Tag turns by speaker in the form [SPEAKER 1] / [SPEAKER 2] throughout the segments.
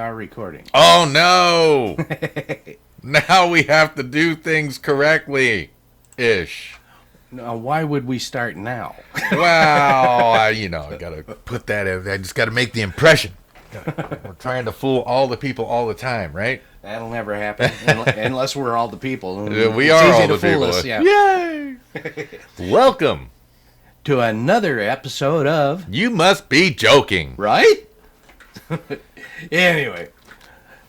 [SPEAKER 1] are recording.
[SPEAKER 2] Oh, no. Now we have to do things correctly-ish.
[SPEAKER 1] Now, why would we start now?
[SPEAKER 2] Well, I got to put that in. I just got to make the impression. We're trying to fool all the people all the time, right?
[SPEAKER 1] That'll never happen unless we're all the people.
[SPEAKER 2] We are all the people.
[SPEAKER 1] Us, yeah.
[SPEAKER 2] Yay! Welcome
[SPEAKER 1] to another episode of
[SPEAKER 2] You Must Be Joking.
[SPEAKER 1] Right? Anyway.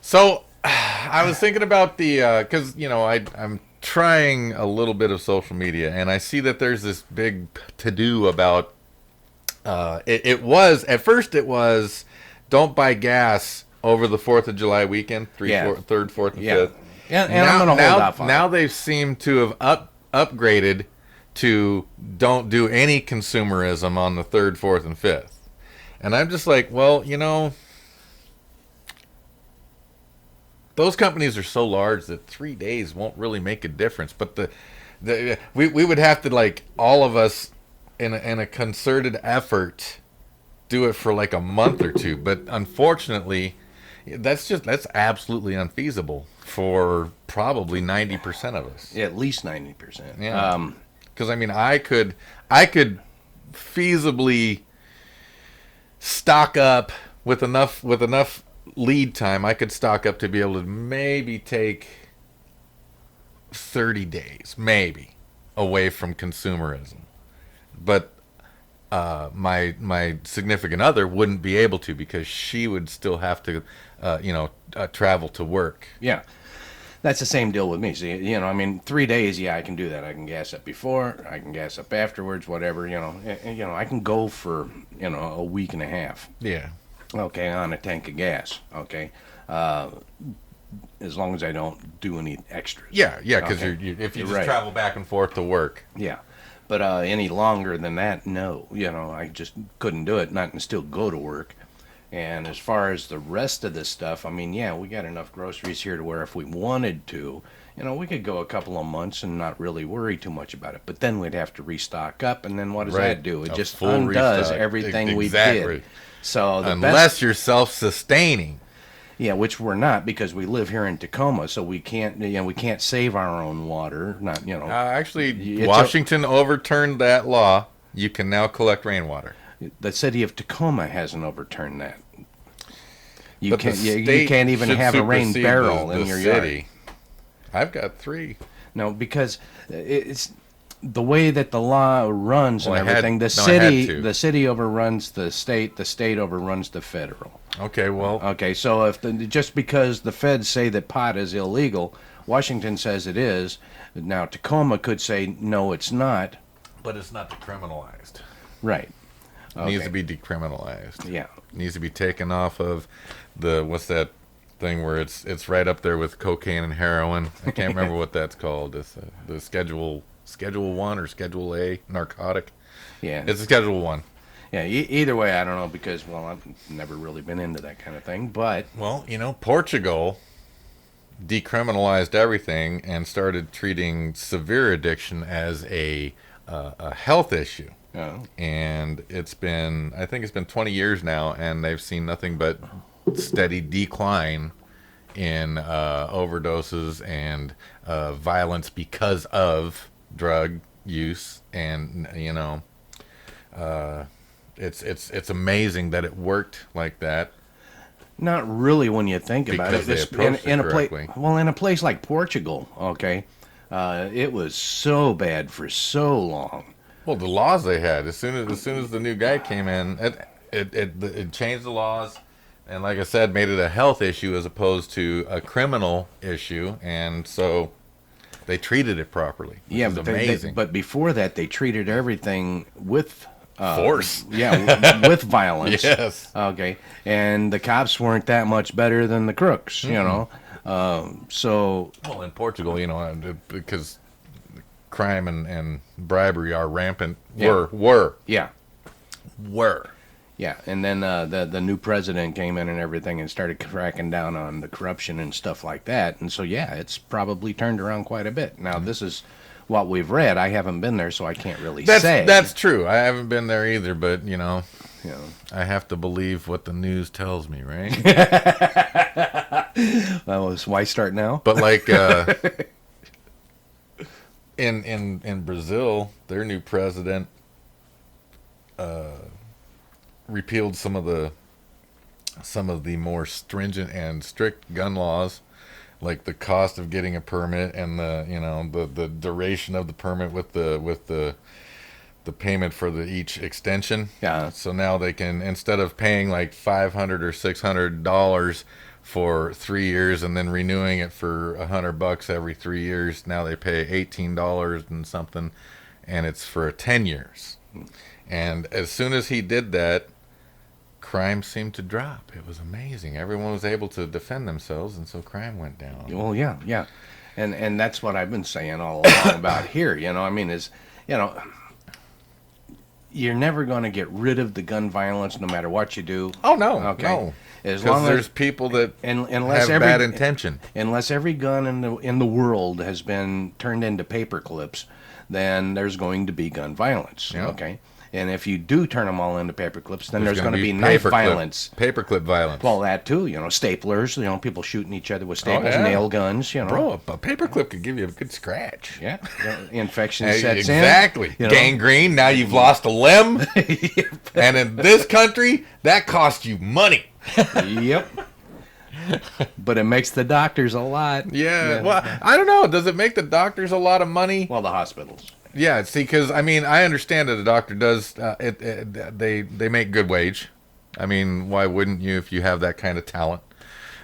[SPEAKER 2] So, I was thinking about the, because, I'm trying a little bit of social media, and I see that there's this big to-do about, at first it was, don't buy gas over the 4th of July weekend, 3rd, 4th, and 5th.
[SPEAKER 1] Yeah, and I'm going to hold off on
[SPEAKER 2] now they seem to have upgraded to don't do any consumerism on the 3rd, 4th, and 5th. And I'm just like, well, those companies are so large that 3 days won't really make a difference. But we would have to, like, all of us in a concerted effort do it for like a month or two. But unfortunately, that's absolutely unfeasible for probably 90% of us.
[SPEAKER 1] At least 90%.
[SPEAKER 2] Yeah. Because I could feasibly stock up with enough lead time. I could stock up to be able to maybe take 30 days, maybe, away from consumerism. But my significant other wouldn't be able to because she would still have to, travel to work.
[SPEAKER 1] Yeah. That's the same deal with me. See, 3 days, I can do that. I can gas up before, I can gas up afterwards, whatever, I can go for, a week and a half.
[SPEAKER 2] Yeah.
[SPEAKER 1] Okay, on a tank of gas, okay? As long as I don't do any extras.
[SPEAKER 2] Yeah, because if you just travel back and forth to work.
[SPEAKER 1] Yeah, but any longer than that, no. I just couldn't do it, not and still go to work. And as far as the rest of this stuff, we got enough groceries here to where if we wanted to, we could go a couple of months and not really worry too much about it. But then we'd have to restock up, and then what does that do? It just undoes restock. Everything we did. So
[SPEAKER 2] unless you're self-sustaining.
[SPEAKER 1] Yeah, which we're not because we live here in Tacoma, so we can't save our own water.
[SPEAKER 2] Actually, Washington overturned that law. You can now collect rainwater.
[SPEAKER 1] The city of Tacoma hasn't overturned that. You can't even have a rain barrel in your
[SPEAKER 2] city.
[SPEAKER 1] Yard.
[SPEAKER 2] I've got 3.
[SPEAKER 1] No, because it's the way that the law runs and everything. The city overruns the state overruns the federal.
[SPEAKER 2] Okay, well.
[SPEAKER 1] Okay, so just because the feds say that pot is illegal, Washington says it is. Now Tacoma could say no, it's not.
[SPEAKER 2] But it's not decriminalized.
[SPEAKER 1] Right.
[SPEAKER 2] It needs to be decriminalized.
[SPEAKER 1] Yeah.
[SPEAKER 2] It needs to be taken off of what's that thing where it's right up there with cocaine and heroin. I can't remember what that's called. It's the Schedule 1 or Schedule A narcotic.
[SPEAKER 1] Yeah.
[SPEAKER 2] It's a Schedule 1.
[SPEAKER 1] Yeah, either way, I don't know because, I've never really been into that kind of thing, but...
[SPEAKER 2] Well, Portugal decriminalized everything and started treating severe addiction as a health issue.
[SPEAKER 1] Oh.
[SPEAKER 2] And I think it's been 20 years now, and they've seen nothing but steady decline in overdoses and violence because of drug use. And it's amazing that it worked like that.
[SPEAKER 1] Not really when you think about it.
[SPEAKER 2] Because they approached it correctly.
[SPEAKER 1] In a place like Portugal, okay, it was so bad for so long.
[SPEAKER 2] Well, the laws they had as soon as the new guy came in, it changed the laws, and like I said, made it a health issue as opposed to a criminal issue, and so they treated it properly. Which is amazing.
[SPEAKER 1] But before that, they treated everything with
[SPEAKER 2] force.
[SPEAKER 1] Yeah, with violence.
[SPEAKER 2] Yes.
[SPEAKER 1] Okay, and the cops weren't that much better than the crooks. So.
[SPEAKER 2] Well, in Portugal, because crime and bribery are rampant. Were.
[SPEAKER 1] Yeah. Yeah, and then the new president came in and everything and started cracking down on the corruption and stuff like that. And so, it's probably turned around quite a bit. Now, this is what we've read. I haven't been there, so I can't really say.
[SPEAKER 2] That's true. I haven't been there either, but,
[SPEAKER 1] You know.
[SPEAKER 2] I have to believe what the news tells me, right?
[SPEAKER 1] Why start now?
[SPEAKER 2] But like in Brazil, their new president repealed some of the more stringent and strict gun laws, like the cost of getting a permit and the duration of the permit with the payment for each extension.
[SPEAKER 1] Yeah.
[SPEAKER 2] So now they can, instead of paying like $500 or $600 for 3 years and then renewing it for $100 every 3 years, now they pay $18 and something, and it's for 10 years. And as soon as he did that, crime seemed to drop. It was amazing. Everyone was able to defend themselves, and so crime went down.
[SPEAKER 1] Well, yeah. And that's what I've been saying all along about here. I mean, you're never going to get rid of the gun violence no matter what you do.
[SPEAKER 2] Oh, no.
[SPEAKER 1] Okay.
[SPEAKER 2] No.
[SPEAKER 1] As
[SPEAKER 2] Because
[SPEAKER 1] long
[SPEAKER 2] there's
[SPEAKER 1] as
[SPEAKER 2] people that
[SPEAKER 1] unless
[SPEAKER 2] have bad intention.
[SPEAKER 1] Unless every gun in the world has been turned into paper clips, then there's going to be gun violence.
[SPEAKER 2] Yeah.
[SPEAKER 1] Okay. And if you do turn them all into paper clips, then there's going to be knife
[SPEAKER 2] paperclip
[SPEAKER 1] violence.
[SPEAKER 2] Paperclip violence.
[SPEAKER 1] Well, that too. Staplers. People shooting each other with staples,
[SPEAKER 2] yeah.
[SPEAKER 1] nail guns.
[SPEAKER 2] Bro, a paperclip could give you a good scratch.
[SPEAKER 1] Yeah. Infection
[SPEAKER 2] Hey,
[SPEAKER 1] sets
[SPEAKER 2] exactly.
[SPEAKER 1] in.
[SPEAKER 2] Gangrene. Now you've lost a limb. And in this country, that costs you money.
[SPEAKER 1] Yep. But it makes the doctors a lot.
[SPEAKER 2] Yeah. Well, I don't know. Does it make the doctors a lot of money?
[SPEAKER 1] Well, the hospitals.
[SPEAKER 2] Yeah. See, because I mean, I understand that a doctor does. They make good wage. I mean, why wouldn't you if you have that kind of talent?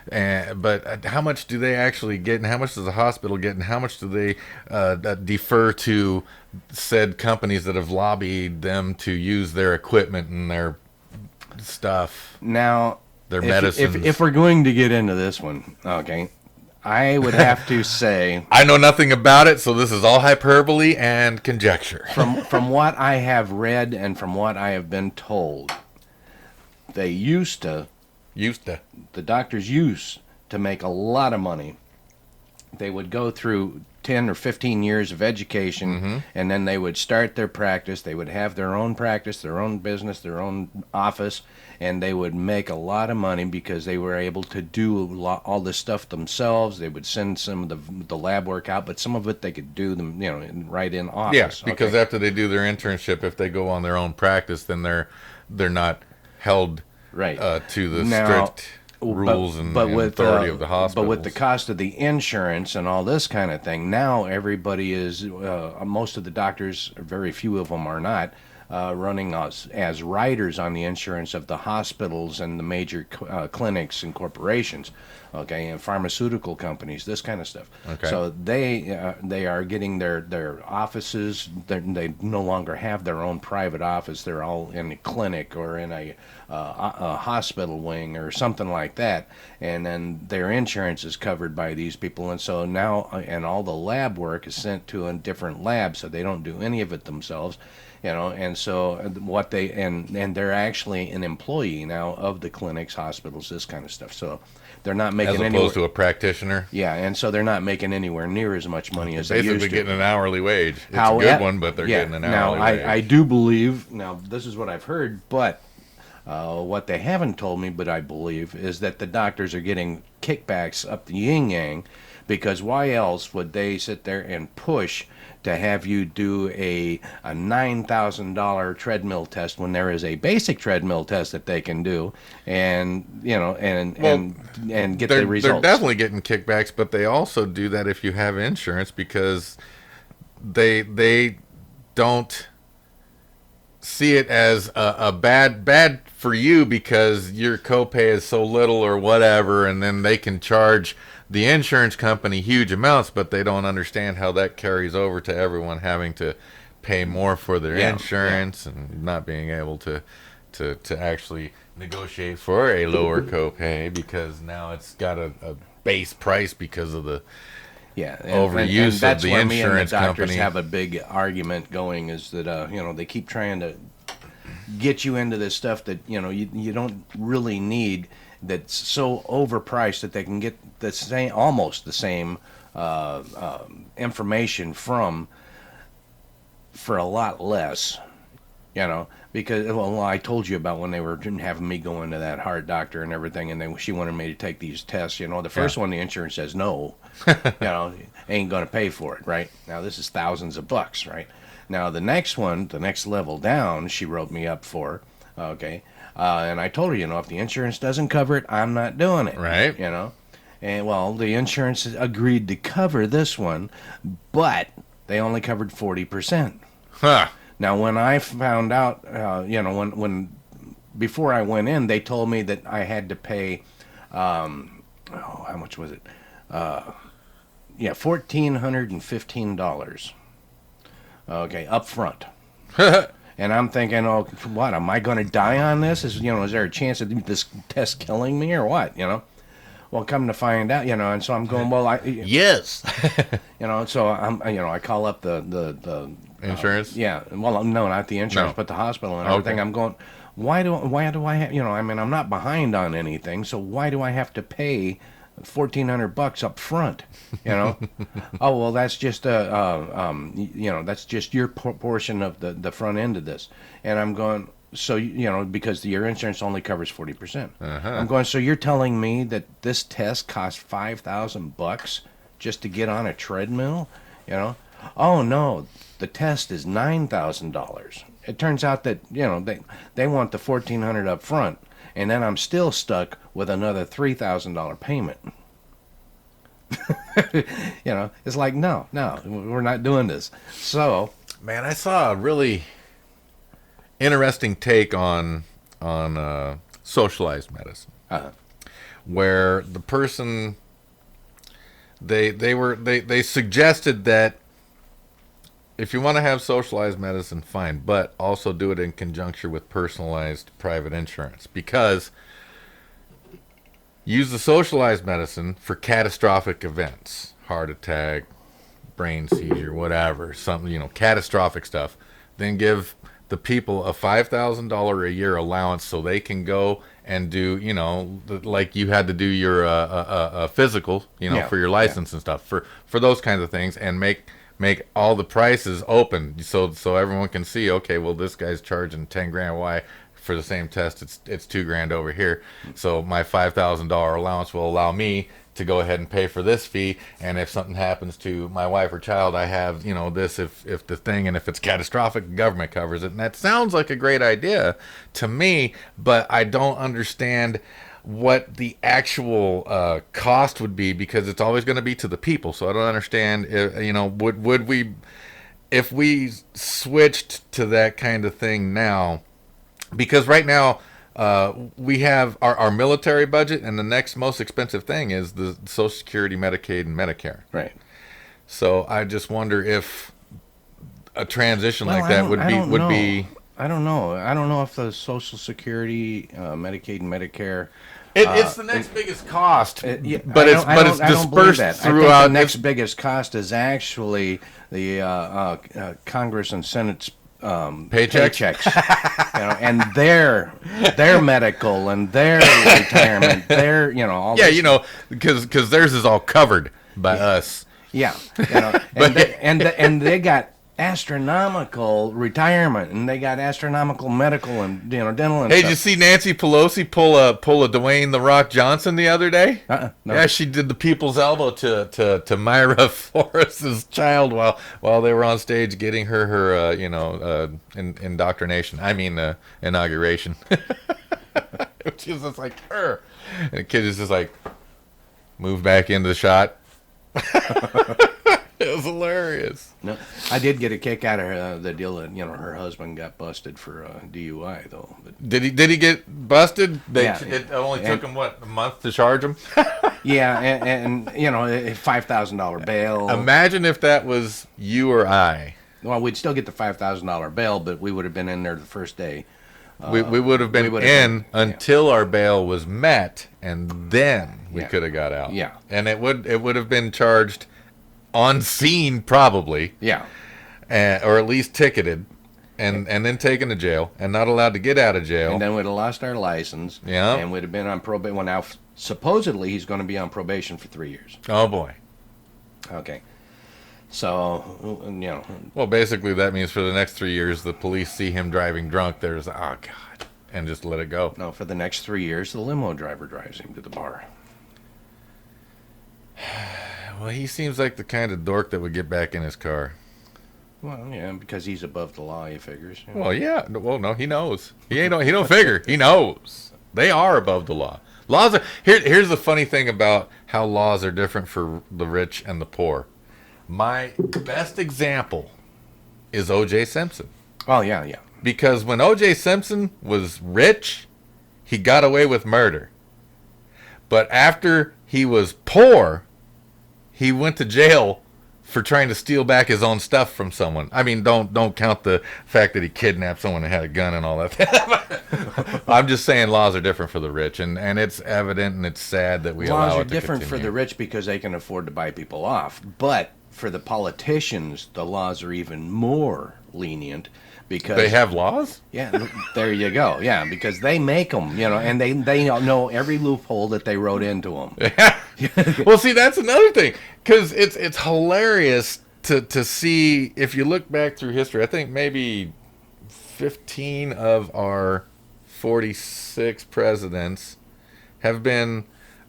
[SPEAKER 2] But how much do they actually get, and how much does the hospital get, and how much do they defer to said companies that have lobbied them to use their equipment and their stuff?
[SPEAKER 1] Now,
[SPEAKER 2] their medicines.
[SPEAKER 1] If we're going to get into this one, okay, I would have to say
[SPEAKER 2] I know nothing about it, so this is all hyperbole and conjecture.
[SPEAKER 1] from what I have read and from what I have been told, they the doctors used to make a lot of money. They would go through 10 or 15 years of education, and then they would start their practice. They would have their own practice, their own business, their own office, and they would make a lot of money because they were able to do all this stuff themselves. They would send some of the lab work out, but some of it they could do them, right in office.
[SPEAKER 2] Yeah, because after they do their internship, if they go on their own practice, then they're not held
[SPEAKER 1] right
[SPEAKER 2] to the strict rules and authority of the hospital.
[SPEAKER 1] But with the cost of the insurance and all this kind of thing, now everybody is, most of the doctors, very few of them are not, running as riders on the insurance of the hospitals and the major clinics and corporations, okay, and pharmaceutical companies, this kind of stuff.
[SPEAKER 2] Okay.
[SPEAKER 1] So they are getting their offices. They no longer have their own private office. They're all in a clinic or in a hospital wing or something like that, and then their insurance is covered by these people, and so now and all the lab work is sent to a different lab, so they don't do any of it themselves. And so what and they're actually an employee now of the clinics, hospitals, this kind of stuff. So they're not making
[SPEAKER 2] as opposed to a practitioner.
[SPEAKER 1] Yeah, and so they're not making anywhere near as much money as they used to.
[SPEAKER 2] Basically getting an hourly wage. It's a good one, but they're getting an hourly wage.
[SPEAKER 1] Now, I do believe, now this is what I've heard, but what they haven't told me, but I believe, is that the doctors are getting kickbacks up the yin-yang, because why else would they sit there and push to have you do a $9,000 treadmill test when there is a basic treadmill test that they can do, and and get the results?
[SPEAKER 2] They're definitely getting kickbacks, but they also do that if you have insurance, because they don't see it as a bad for you because your copay is so little or whatever, and then they can charge the insurance company huge amounts, but they don't understand how that carries over to everyone having to pay more for their insurance and not being able to actually negotiate for a lower copay, because now it's got a base price because of the overuse
[SPEAKER 1] that's
[SPEAKER 2] of the
[SPEAKER 1] where
[SPEAKER 2] insurance
[SPEAKER 1] me and the doctors
[SPEAKER 2] company.
[SPEAKER 1] have a big argument going, is that they keep trying to get you into this stuff that you don't really need, that's so overpriced that they can get almost the same information for a lot less. You know, because well, I told you about when they were having me go into that heart doctor and everything, and she wanted me to take these tests. You know, the first one, the insurance says no. You know, ain't going to pay for it, right? Now this is thousands of bucks, right? Now the next one, the next level down, she wrote me up for. Okay, and I told her, you know, if the insurance doesn't cover it, I'm not doing it.
[SPEAKER 2] Right.
[SPEAKER 1] You know, and well, the insurance agreed to cover this one, but they only covered 40%.
[SPEAKER 2] Huh.
[SPEAKER 1] Now, when I found out, you know, when before I went in, they told me that I had to pay, how much was it? Yeah, $1,415. Okay, up front. And I'm thinking, oh, what? Am I going to die on this? Is there a chance of this test killing me or what? You know. Well, come to find out, you know, and so I'm going, well,
[SPEAKER 2] Yes.
[SPEAKER 1] you know, so I call up the
[SPEAKER 2] Insurance?
[SPEAKER 1] yeah, well, no, not the insurance,
[SPEAKER 2] No.
[SPEAKER 1] but the hospital and everything.
[SPEAKER 2] Okay.
[SPEAKER 1] I'm going, why do I have, I mean, I'm not behind on anything, so why do I have to pay $1,400 up front? You know, oh well, that's just that's just your portion of the front end of this, and I'm going. So, because your insurance only covers 40%. I'm going, so you're telling me that this test cost $5,000 just to get on a treadmill? You know? Oh, no, the test is $9,000. It turns out that, they want the $1,400 up front, and then I'm still stuck with another $3,000 payment. It's like, no, we're not doing this. So,
[SPEAKER 2] Man, I saw a really interesting take on socialized medicine, where the person they suggested that if you want to have socialized medicine, fine, but also do it in conjunction with personalized private insurance, because use the socialized medicine for catastrophic events, heart attack, brain seizure, whatever, something, catastrophic stuff, then give the people a $5,000 a year allowance so they can go and do, like you had to do your physical, for your license and stuff, for those kinds of things, and make all the prices open so everyone can see, okay, well, this guy's charging 10 grand. Why? For the same test, it's 2 grand over here. So my $5,000 allowance will allow me to go ahead and pay for this fee, and if something happens to my wife or child, I have, this if the thing, and if it's catastrophic, the government covers it. And that sounds like a great idea to me, but I don't understand what the actual cost would be, because it's always going to be to the people. So I don't understand if, would we, if we switched to that kind of thing now, because right now we have our military budget, and the next most expensive thing is the Social Security, Medicaid, and Medicare.
[SPEAKER 1] right.
[SPEAKER 2] So I just wonder if a transition like that would be.
[SPEAKER 1] I don't know. I don't know if the Social Security, Medicaid, and Medicare.
[SPEAKER 2] It's the next biggest cost,
[SPEAKER 1] but
[SPEAKER 2] it's dispersed throughout.
[SPEAKER 1] The next biggest cost is actually the Congress and Senate's paychecks, and their medical and their retirement, all.
[SPEAKER 2] Yeah, because theirs is all covered by us.
[SPEAKER 1] Yeah, and they got astronomical retirement, and they got astronomical medical and dental and
[SPEAKER 2] Hey,
[SPEAKER 1] stuff.
[SPEAKER 2] did you see Nanci Pelosi pull a Dwayne "The Rock" Johnson the other day?
[SPEAKER 1] No.
[SPEAKER 2] Yeah, she did the people's elbow to Myra Forrest's child while they were on stage getting her indoctrination. I mean, inauguration. She was just like her, and the kid is just like moved back into the shot. It was hilarious.
[SPEAKER 1] No, I did get a kick out of the deal that her husband got busted for DUI though. But,
[SPEAKER 2] Did he get busted?
[SPEAKER 1] Yeah.
[SPEAKER 2] It only took him a month to charge him.
[SPEAKER 1] yeah, and $5,000 bail.
[SPEAKER 2] Imagine if that was you or I.
[SPEAKER 1] Well, we'd still get the $5,000 bail, but we would have been in there the first day.
[SPEAKER 2] We would have been until our bail was met, and then we could have got out.
[SPEAKER 1] Yeah.
[SPEAKER 2] And it would have been charged on scene, probably.
[SPEAKER 1] Yeah.
[SPEAKER 2] Or at least ticketed, and then taken to jail, and not allowed to get out of jail.
[SPEAKER 1] And then we'd have lost our license.
[SPEAKER 2] Yeah.
[SPEAKER 1] And we'd have been on probation. Well, now, supposedly, he's going to be on probation for 3 years.
[SPEAKER 2] Oh, boy.
[SPEAKER 1] Okay. So,
[SPEAKER 2] Well, basically, that means for the next 3 years, the police see him driving drunk. There's, oh, God. And just let it go.
[SPEAKER 1] no, for the next 3 years, the limo driver drives him to the bar.
[SPEAKER 2] Well, he seems like the kind of dork that would get back in his car.
[SPEAKER 1] Well, yeah, because he's above the law, he figures.
[SPEAKER 2] Well, yeah. Well, no, he knows. He don't figure. He knows. They are above the law. Laws are here's the funny thing about how laws are different for the rich and the poor. My best example is O.J. Simpson.
[SPEAKER 1] Oh, yeah.
[SPEAKER 2] Because when O.J. Simpson was rich, he got away with murder. But after he was poor, he went to jail for trying to steal back his own stuff from someone. I mean, don't count the fact that he kidnapped someone and had a gun and all that. I'm just saying laws are different for the rich, and it's evident and it's sad that we allow it to
[SPEAKER 1] Laws are
[SPEAKER 2] continue.
[SPEAKER 1] different for the rich because they can afford to buy people off. But for the politicians, the laws are even more lenient because
[SPEAKER 2] They have laws?
[SPEAKER 1] yeah, there you go. Yeah, because they make them, and they know every loophole that they wrote into them.
[SPEAKER 2] Well, see, that's another thing, because it's hilarious to see, if you look back through history. I think maybe 15 of our 46 presidents have been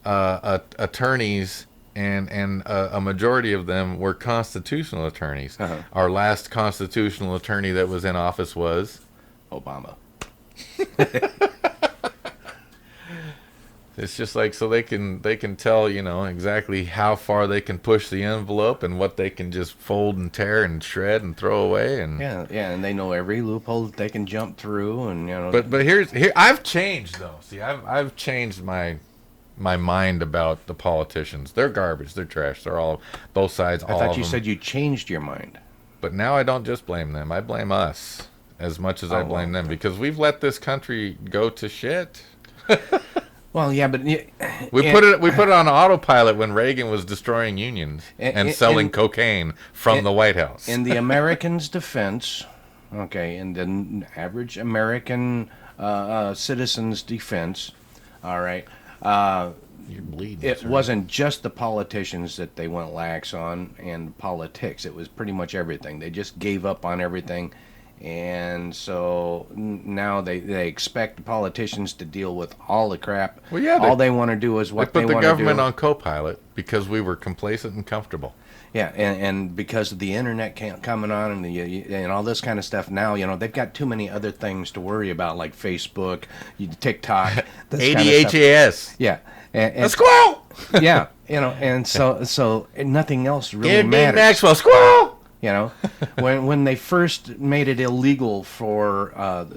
[SPEAKER 2] attorneys, and a majority of them were constitutional attorneys.
[SPEAKER 1] Uh-huh.
[SPEAKER 2] Our last constitutional attorney that was in office was
[SPEAKER 1] Obama.
[SPEAKER 2] It's just like, so they can tell, exactly how far they can push the envelope and what they can just fold and tear and shred and throw away. And
[SPEAKER 1] Yeah, and they know every loophole that they can jump through, and
[SPEAKER 2] but here I've changed though. See, I've changed my mind about the politicians. They're garbage. They're trash. They're all both sides.
[SPEAKER 1] I
[SPEAKER 2] all
[SPEAKER 1] thought
[SPEAKER 2] of
[SPEAKER 1] you
[SPEAKER 2] them.
[SPEAKER 1] said you changed your mind.
[SPEAKER 2] But now I don't just blame them. I blame us as much as I
[SPEAKER 1] Oh,
[SPEAKER 2] blame
[SPEAKER 1] well.
[SPEAKER 2] them, because we've let this country go to shit.
[SPEAKER 1] Well, yeah, but
[SPEAKER 2] We put it on autopilot when Reagan was destroying unions and selling cocaine from the White House.
[SPEAKER 1] In the Americans' defense, okay, in the average American citizen's defense, all right,
[SPEAKER 2] You're bleeding.
[SPEAKER 1] it
[SPEAKER 2] sir.
[SPEAKER 1] wasn't just the politicians that they went lax on and politics. It was pretty much everything. They just gave up on everything. And so now they expect the politicians to deal with all the crap.
[SPEAKER 2] Well, yeah,
[SPEAKER 1] all they want to do is what
[SPEAKER 2] They
[SPEAKER 1] they
[SPEAKER 2] put the
[SPEAKER 1] want to do.
[SPEAKER 2] government on co-pilot because we were complacent and comfortable.
[SPEAKER 1] Yeah, and because of the internet coming on and all this kind of stuff now, they've got too many other things to worry about, like Facebook, TikTok, this kind of stuff.
[SPEAKER 2] ADHAS.
[SPEAKER 1] Yeah, and
[SPEAKER 2] A squirrel.
[SPEAKER 1] yeah, and so nothing else really
[SPEAKER 2] Give me
[SPEAKER 1] matters.
[SPEAKER 2] Maxwell squirrel.
[SPEAKER 1] When they first made it illegal for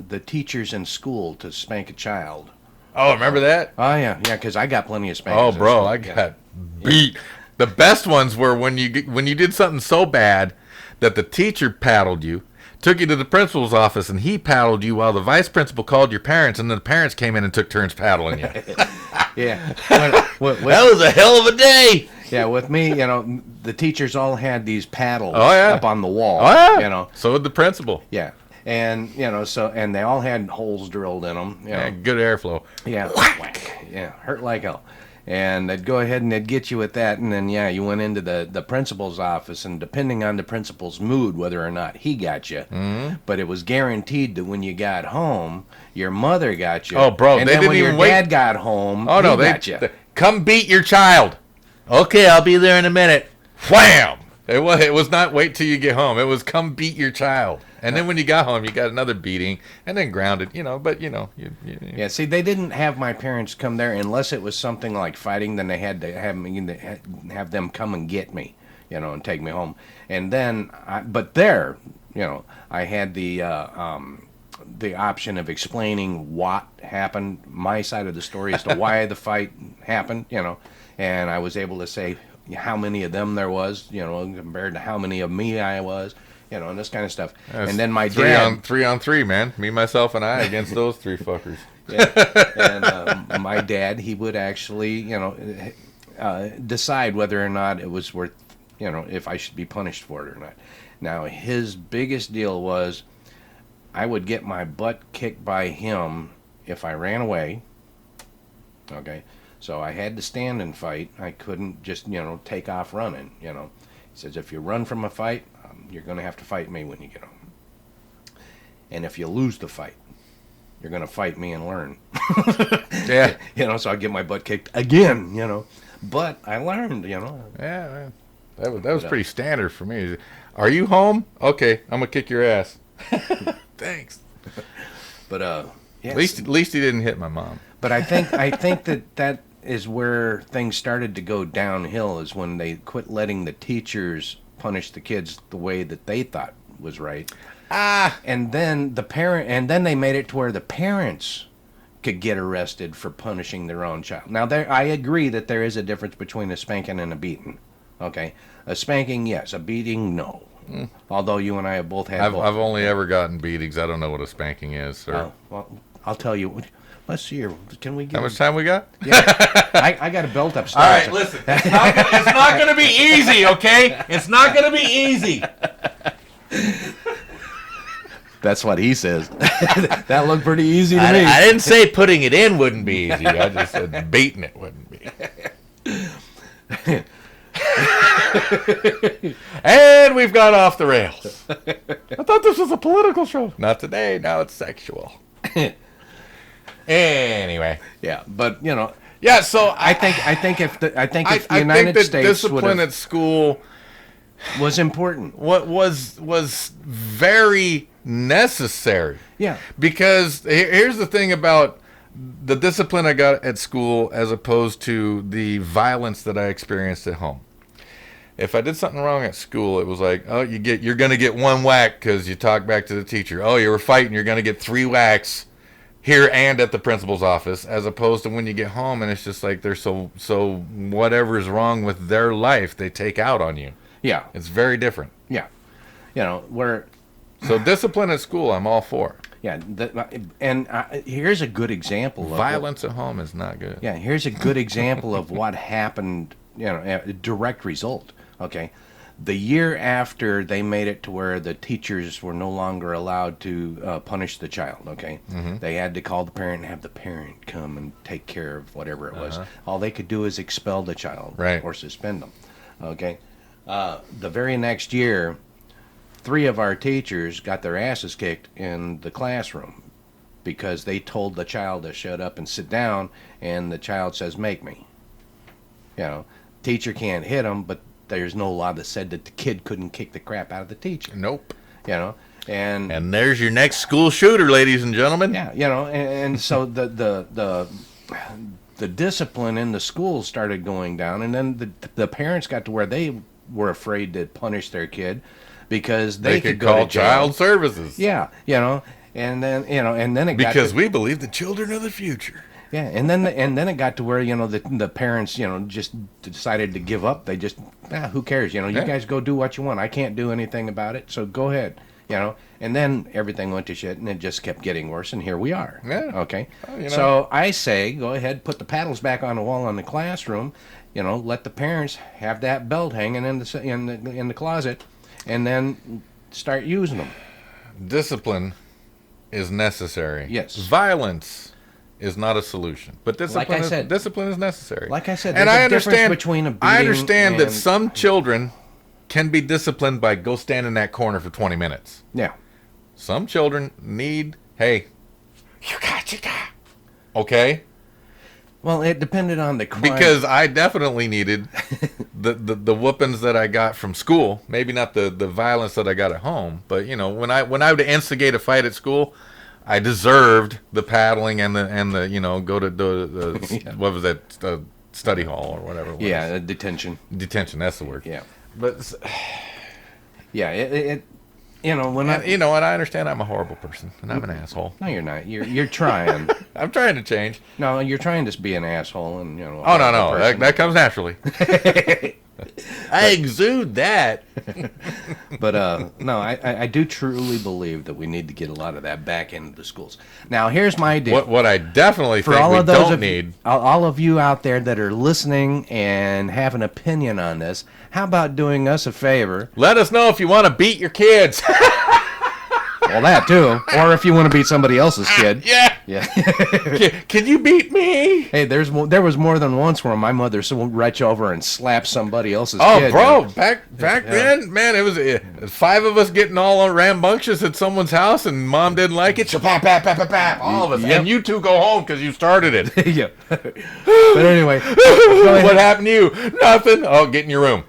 [SPEAKER 1] the teachers in school to spank a child.
[SPEAKER 2] Oh, remember that?
[SPEAKER 1] Oh yeah, because I got plenty of spankings.
[SPEAKER 2] Oh,
[SPEAKER 1] in
[SPEAKER 2] bro,
[SPEAKER 1] school.
[SPEAKER 2] I
[SPEAKER 1] Yeah.
[SPEAKER 2] got beat. The best ones were when you did something so bad that the teacher paddled you, took you to the principal's office, and he paddled you while the vice principal called your parents, and then the parents came in and took turns paddling you.
[SPEAKER 1] Yeah.
[SPEAKER 2] That was a hell of a day.
[SPEAKER 1] Yeah, with me, the teachers all had these paddles
[SPEAKER 2] Oh, yeah.
[SPEAKER 1] up on the wall.
[SPEAKER 2] Oh, yeah. So did the principal.
[SPEAKER 1] Yeah. And, and they all had holes drilled in them.
[SPEAKER 2] Yeah, good airflow.
[SPEAKER 1] Yeah. Whack. Yeah, hurt like hell. And they'd go ahead and they'd get you with that, and then, you went into the principal's office, and depending on the principal's mood, whether or not he got you, but it was guaranteed that when you got home, your mother got you.
[SPEAKER 2] Oh, bro,
[SPEAKER 1] and
[SPEAKER 2] they
[SPEAKER 1] then
[SPEAKER 2] didn't
[SPEAKER 1] when
[SPEAKER 2] even
[SPEAKER 1] your
[SPEAKER 2] wait.
[SPEAKER 1] dad got home,
[SPEAKER 2] Oh, no,
[SPEAKER 1] he got you.
[SPEAKER 2] come beat your child. Okay, I'll be there in a minute. Wham! It was not wait till you get home. It was come beat your child. And then when you got home, you got another beating, and then grounded, but
[SPEAKER 1] Yeah, see, they didn't have my parents come there unless it was something like fighting. Then they had to have them come and get me, and take me home. And then, I had the option of explaining what happened, my side of the story as to why the fight happened, and I was able to say how many of them there was, compared to how many of me I was. And this kind of stuff.
[SPEAKER 2] That's
[SPEAKER 1] and then my
[SPEAKER 2] three
[SPEAKER 1] dad...
[SPEAKER 2] three on three, man. Me, myself, and I against those three fuckers.
[SPEAKER 1] Yeah. And my dad, he would actually, decide whether or not it was worth, if I should be punished for it or not. Now, his biggest deal was I would get my butt kicked by him if I ran away. Okay. So I had to stand and fight. I couldn't just, take off running, says, if you run from a fight, you're going to have to fight me when you get home. And if you lose the fight, you're going to fight me and learn.
[SPEAKER 2] Yeah.
[SPEAKER 1] So I get my butt kicked again, But I learned,
[SPEAKER 2] Yeah, that was pretty standard for me. Are you home? Okay, I'm gonna kick your ass. Thanks.
[SPEAKER 1] But yeah.
[SPEAKER 2] At least he didn't hit my mom.
[SPEAKER 1] But I think that is where things started to go downhill, is when they quit letting the teachers punish the kids the way that they thought was right. And then they made it to where the parents could get arrested for punishing their own child. Now, I agree that there is a difference between a spanking and a beating. Okay, a spanking, yes. A beating, no. Although you and I have both had.
[SPEAKER 2] I've only ever gotten beatings. I don't know what a spanking is, sir.
[SPEAKER 1] Well, I'll tell you. Let's see here. Can we get?
[SPEAKER 2] How much time we got?
[SPEAKER 1] Yeah, I got a belt upstairs.
[SPEAKER 2] All right, listen. It's not going to be easy, okay? It's not going to be easy.
[SPEAKER 1] That's what he says. That looked pretty easy to me.
[SPEAKER 2] I didn't say putting it in wouldn't be easy. I just said beating it wouldn't be. And we've gone off the rails. I thought this was a political show. Not today. Now it's sexual. Anyway.
[SPEAKER 1] Yeah, but
[SPEAKER 2] Yeah, so
[SPEAKER 1] I think if the United States
[SPEAKER 2] discipline at school
[SPEAKER 1] was important.
[SPEAKER 2] What was very necessary.
[SPEAKER 1] Yeah.
[SPEAKER 2] Because here's the thing about the discipline I got at school as opposed to the violence that I experienced at home. If I did something wrong at school, it was like, oh, you're going to get one whack because you talk back to the teacher. Oh, you were fighting, you're going to get 3 whacks here and at the principal's office, as opposed to when you get home and it's just like they're so whatever's wrong with their life, they take out on you.
[SPEAKER 1] Yeah.
[SPEAKER 2] It's very different.
[SPEAKER 1] Yeah.
[SPEAKER 2] So discipline at school, I'm all for.
[SPEAKER 1] Yeah, here's a good example.
[SPEAKER 2] Violence at home is not good.
[SPEAKER 1] Yeah, here's a good example of what happened, a direct result. Okay, the year after they made it to where the teachers were no longer allowed to punish the child, okay? Mm-hmm. They had to call the parent and have the parent come and take care of whatever it was. All they could do is expel the child,
[SPEAKER 2] right,
[SPEAKER 1] or suspend them, okay? The very next year, 3 of our teachers got their asses kicked in the classroom because they told the child to shut up and sit down, and the child says, make me. Teacher can't hit them, but there's no law that said that the kid couldn't kick the crap out of the teacher.
[SPEAKER 2] Nope.
[SPEAKER 1] And
[SPEAKER 2] there's your next school shooter, ladies and gentlemen.
[SPEAKER 1] Yeah, and so the discipline in the schools started going down, and then the parents got to where they were afraid to punish their kid because they could go
[SPEAKER 2] call
[SPEAKER 1] to jail.
[SPEAKER 2] Child services.
[SPEAKER 1] Yeah, and then it got
[SPEAKER 2] because we believe the children are the future.
[SPEAKER 1] Yeah, and then it got to where the parents just decided to give up. They just who cares? You guys go do what you want. I can't do anything about it, so go ahead. And then everything went to shit, and it just kept getting worse, and here we are.
[SPEAKER 2] Yeah.
[SPEAKER 1] Okay. So I say, go ahead, put the paddles back on the wall in the classroom. Let the parents have that belt hanging in the closet, and then start using them.
[SPEAKER 2] Discipline is necessary.
[SPEAKER 1] Yes.
[SPEAKER 2] Violence is not a solution, but discipline is necessary.
[SPEAKER 1] Like I said,
[SPEAKER 2] and I understand
[SPEAKER 1] between a beating
[SPEAKER 2] I understand that some children can be disciplined by go stand in that corner for 20 minutes.
[SPEAKER 1] Yeah.
[SPEAKER 2] Some children need, hey, you got. Okay?
[SPEAKER 1] Well, it depended on the crime.
[SPEAKER 2] Because I definitely needed the whoopings that I got from school. Maybe not the violence that I got at home, but when I would instigate a fight at school, I deserved the paddling and the go to the what was that, study hall or whatever it was.
[SPEAKER 1] Yeah, detention.
[SPEAKER 2] Detention, that's the word.
[SPEAKER 1] Yeah.
[SPEAKER 2] But
[SPEAKER 1] yeah, when
[SPEAKER 2] I understand I'm a horrible person and I'm an asshole.
[SPEAKER 1] No, you're not. You're trying.
[SPEAKER 2] I'm trying to change.
[SPEAKER 1] No, you're trying to be an asshole, and
[SPEAKER 2] Oh no, that comes naturally. I exude that.
[SPEAKER 1] But no, I do truly believe that we need to get a lot of that back into the schools. Now, here's my deal.
[SPEAKER 2] What I definitely
[SPEAKER 1] For
[SPEAKER 2] think
[SPEAKER 1] all
[SPEAKER 2] we
[SPEAKER 1] of those
[SPEAKER 2] don't
[SPEAKER 1] of
[SPEAKER 2] need.
[SPEAKER 1] All of you out there that are listening and have an opinion on this, how about doing us a favor?
[SPEAKER 2] Let us know if you want to beat your kids.
[SPEAKER 1] Well, that too. Or if you want to beat somebody else's kid.
[SPEAKER 2] Yeah.
[SPEAKER 1] Yeah.
[SPEAKER 2] Can you beat me?
[SPEAKER 1] Hey, there was more than once where my mother would reach over and slap somebody else's
[SPEAKER 2] Oh,
[SPEAKER 1] kid.
[SPEAKER 2] bro,
[SPEAKER 1] You know?
[SPEAKER 2] back
[SPEAKER 1] Yeah.
[SPEAKER 2] then, man, it was 5 of us getting all rambunctious at someone's house, and mom didn't like it. Pap, pap, pap, pap, pap, all of us,
[SPEAKER 1] Yep.
[SPEAKER 2] and you two go home because you started it.
[SPEAKER 1] Yeah. But anyway, go ahead.
[SPEAKER 2] What happened to you? Nothing. Oh, get in your room.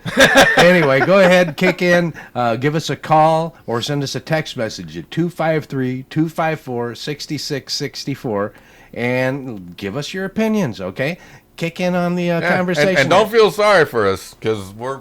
[SPEAKER 1] Anyway, go ahead, kick in, give us a call, or send us a text message at 253-254-6664, and give us your opinions, okay? Kick in on the
[SPEAKER 2] Yeah,
[SPEAKER 1] conversation.
[SPEAKER 2] and don't feel sorry for us because we're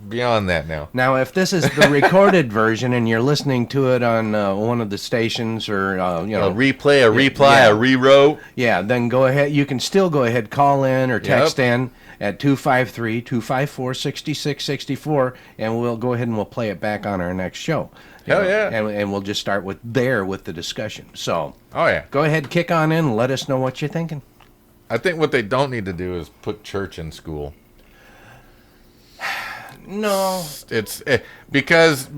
[SPEAKER 2] beyond that now.
[SPEAKER 1] Now, if this is the recorded version and you're listening to it on one of the stations or,
[SPEAKER 2] A replay, a reply,
[SPEAKER 1] yeah.
[SPEAKER 2] a rewrote.
[SPEAKER 1] Yeah, then go ahead. You can still go ahead, call in or text in at 253-254-6664, and we'll go ahead and we'll play it back on our next show.
[SPEAKER 2] Hell yeah.
[SPEAKER 1] And we'll just start with the discussion. So
[SPEAKER 2] Oh, yeah.
[SPEAKER 1] go ahead, kick on in, and let us know what you're thinking.
[SPEAKER 2] I think what they don't need to do is put church in school.
[SPEAKER 1] No.
[SPEAKER 2] It's because to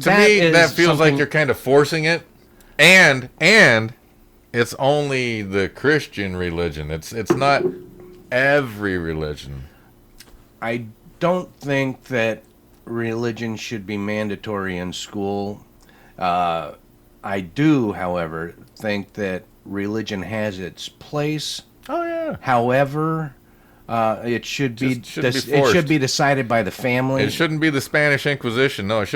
[SPEAKER 1] That
[SPEAKER 2] me
[SPEAKER 1] is
[SPEAKER 2] that feels like
[SPEAKER 1] something-
[SPEAKER 2] you're kind of forcing it, and it's only the Christian religion. It's not every religion.
[SPEAKER 1] I don't think that religion should be mandatory in school. I do, however, think that religion has its place.
[SPEAKER 2] Oh yeah.
[SPEAKER 1] However, it should be
[SPEAKER 2] Just shouldn't be
[SPEAKER 1] it should
[SPEAKER 2] forced.
[SPEAKER 1] be decided by the family.
[SPEAKER 2] It shouldn't be the Spanish Inquisition. No, it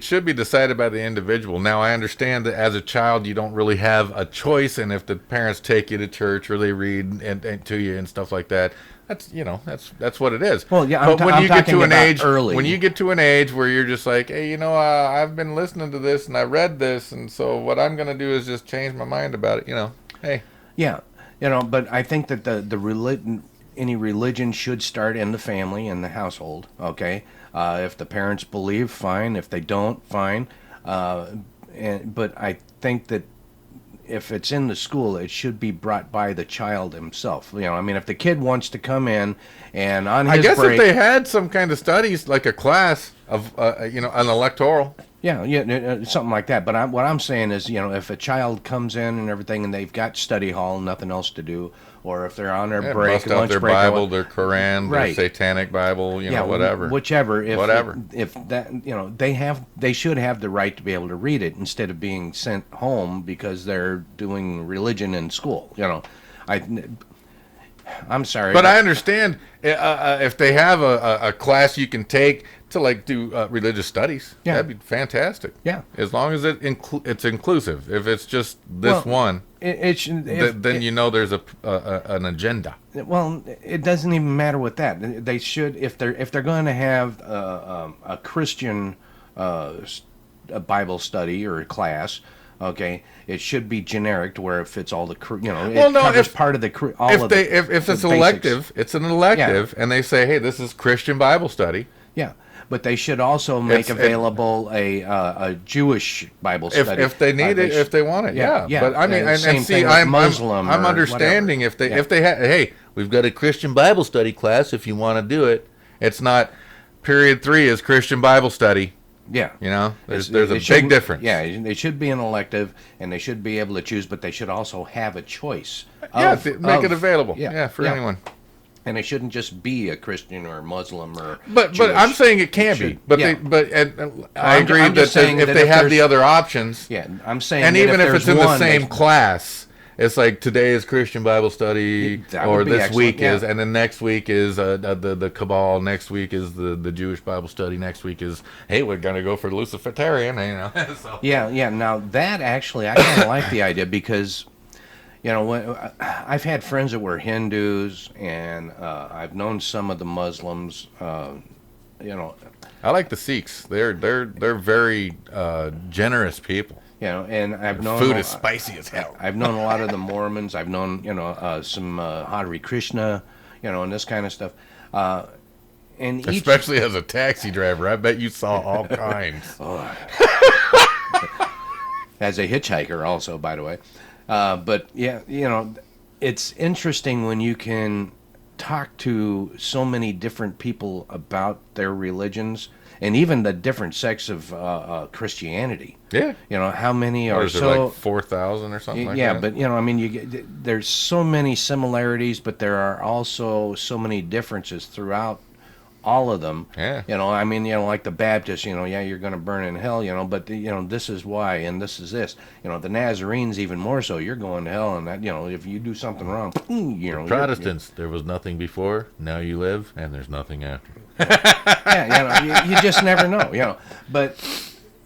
[SPEAKER 2] should be decided by the individual. Now, I understand that as a child, you don't really have a choice, and if the parents take you to church or they read and to you and stuff like that, that's what it is.
[SPEAKER 1] Well, yeah,
[SPEAKER 2] but when
[SPEAKER 1] I'm
[SPEAKER 2] you get
[SPEAKER 1] talking
[SPEAKER 2] to an
[SPEAKER 1] about
[SPEAKER 2] age,
[SPEAKER 1] early.
[SPEAKER 2] when you get to an age where you're just like, hey, I've been listening to this and I read this, and so what I'm gonna do is just change my mind about it. Hey.
[SPEAKER 1] Yeah, but I think that any religion should start in the family, in the household. Okay, if the parents believe, fine. If they don't, fine. But I think that if it's in the school, it should be brought by the child himself. If the kid wants to come in and on his
[SPEAKER 2] I guess
[SPEAKER 1] break,
[SPEAKER 2] if they had some kind of studies, like a class of, an electoral.
[SPEAKER 1] something like that. But what I'm saying is, if a child comes in and everything, and they've got study hall and nothing else to do, or if they're on their break,
[SPEAKER 2] Bust out
[SPEAKER 1] lunch
[SPEAKER 2] their
[SPEAKER 1] break,
[SPEAKER 2] Bible, their Quran,
[SPEAKER 1] Right.
[SPEAKER 2] their Satanic Bible, whatever.
[SPEAKER 1] whichever.
[SPEAKER 2] Whatever.
[SPEAKER 1] If that, they should have the right to be able to read it instead of being sent home because they're doing religion in school. I'm sorry,
[SPEAKER 2] But I understand if they have a class you can take to do religious studies.
[SPEAKER 1] Yeah.
[SPEAKER 2] That'd be fantastic.
[SPEAKER 1] Yeah.
[SPEAKER 2] As long as it's inclusive. If it's just this one,
[SPEAKER 1] it should.
[SPEAKER 2] then there's an agenda.
[SPEAKER 1] Well, it doesn't even matter with that. They should, if they're going to have a Christian a Bible study or a class. Okay, it should be generic to where it fits all the covers part of the all
[SPEAKER 2] If
[SPEAKER 1] of
[SPEAKER 2] they
[SPEAKER 1] the,
[SPEAKER 2] if
[SPEAKER 1] the
[SPEAKER 2] it's
[SPEAKER 1] basics.
[SPEAKER 2] elective, it's an elective, and they say, hey, this is Christian Bible study.
[SPEAKER 1] Yeah, but they should also make available a Jewish Bible study
[SPEAKER 2] If they need it, if they want it, yeah.
[SPEAKER 1] Yeah.
[SPEAKER 2] But I mean, and
[SPEAKER 1] same
[SPEAKER 2] see,
[SPEAKER 1] thing with
[SPEAKER 2] I'm
[SPEAKER 1] Muslim or
[SPEAKER 2] understanding
[SPEAKER 1] whatever.
[SPEAKER 2] if they hey, we've got a Christian Bible study class. If you want to do it, it's not period 3 is Christian Bible study.
[SPEAKER 1] Yeah,
[SPEAKER 2] There's
[SPEAKER 1] It
[SPEAKER 2] a big
[SPEAKER 1] shouldn't-
[SPEAKER 2] difference.
[SPEAKER 1] Yeah, it should be an elective, and they should be able to choose, but they should also have a choice.
[SPEAKER 2] Make it available.
[SPEAKER 1] Yeah,
[SPEAKER 2] For anyone.
[SPEAKER 1] And it shouldn't just be a Christian or Muslim or.
[SPEAKER 2] But
[SPEAKER 1] Jewish.
[SPEAKER 2] I'm saying it can be.
[SPEAKER 1] should-
[SPEAKER 2] But
[SPEAKER 1] yeah.
[SPEAKER 2] I agree
[SPEAKER 1] I'm
[SPEAKER 2] that
[SPEAKER 1] just saying
[SPEAKER 2] if
[SPEAKER 1] that
[SPEAKER 2] they
[SPEAKER 1] if
[SPEAKER 2] have the
[SPEAKER 1] there's-
[SPEAKER 2] other options,
[SPEAKER 1] Yeah, I'm saying.
[SPEAKER 2] and
[SPEAKER 1] that
[SPEAKER 2] even if
[SPEAKER 1] there's
[SPEAKER 2] it's in the
[SPEAKER 1] one,
[SPEAKER 2] same
[SPEAKER 1] they-
[SPEAKER 2] class, it's like today is Christian Bible study,
[SPEAKER 1] That
[SPEAKER 2] or
[SPEAKER 1] would be
[SPEAKER 2] this
[SPEAKER 1] excellent,
[SPEAKER 2] week
[SPEAKER 1] yeah.
[SPEAKER 2] is, and then next week is the Cabal. Next week is the Jewish Bible study. Next week is, hey, we're gonna go for Luciferian, So.
[SPEAKER 1] Yeah. Now that actually, I kind of like the idea because, I've had friends that were Hindus, and I've known some of the Muslims.
[SPEAKER 2] I like the Sikhs. They're very generous people.
[SPEAKER 1] And I've known
[SPEAKER 2] Food is spicy as hell.
[SPEAKER 1] I've known a lot of the Mormons. I've known some Hare Krishna, and this kind of stuff. And each
[SPEAKER 2] Especially as a taxi driver, I bet you saw all kinds.
[SPEAKER 1] as a hitchhiker, also, by the way. But yeah, it's interesting when you can talk to so many different people about their religions, and even the different sects of Christianity.
[SPEAKER 2] Yeah.
[SPEAKER 1] You know, how many
[SPEAKER 2] Or
[SPEAKER 1] are
[SPEAKER 2] is it
[SPEAKER 1] so?
[SPEAKER 2] like 4,000 or something like
[SPEAKER 1] Yeah,
[SPEAKER 2] that?
[SPEAKER 1] but you know, I mean, there's so many similarities, but there are also so many differences throughout all of them.
[SPEAKER 2] Yeah.
[SPEAKER 1] You know, I mean, you know, like the Baptists, you know, yeah, you're going to burn in hell, you know, but you know, this is why, and this is this. You know, the Nazarenes even more so. You're going to hell, and that, you know, if you do something wrong, you know,
[SPEAKER 2] Protestants, there was nothing before, now you live, and there's nothing after.
[SPEAKER 1] yeah, you know, you just never know, you know. But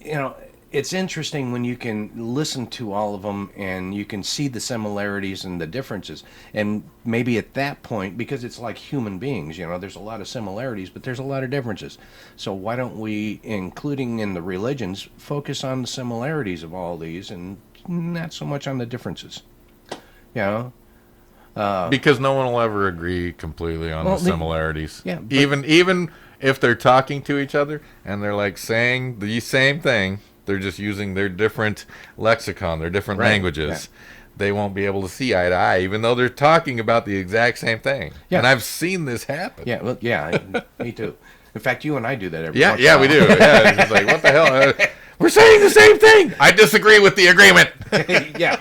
[SPEAKER 1] you know, it's interesting when you can listen to all of them and you can see the similarities and the differences. And maybe at that point, because it's like human beings, you know, there's a lot of similarities, but there's a lot of differences. So why don't we, including in the religions, focus on the similarities of all these and not so much on the differences? You know?
[SPEAKER 2] Because no one will ever agree completely on
[SPEAKER 1] Well,
[SPEAKER 2] the similarities.
[SPEAKER 1] yeah, but-
[SPEAKER 2] even if they're talking to each other and they're like saying the same thing, they're just using their different lexicon, their different
[SPEAKER 1] Right,
[SPEAKER 2] languages. They won't be able to see eye to eye, even though they're talking about the exact same thing.
[SPEAKER 1] Yeah.
[SPEAKER 2] And I've seen this happen.
[SPEAKER 1] Yeah, well, yeah, me too. In fact, you and I do that every
[SPEAKER 2] Yeah,
[SPEAKER 1] once in a
[SPEAKER 2] yeah, we
[SPEAKER 1] while.
[SPEAKER 2] do. Yeah, it's just like, what the hell? We're saying the same thing. I disagree with the agreement.
[SPEAKER 1] Yeah,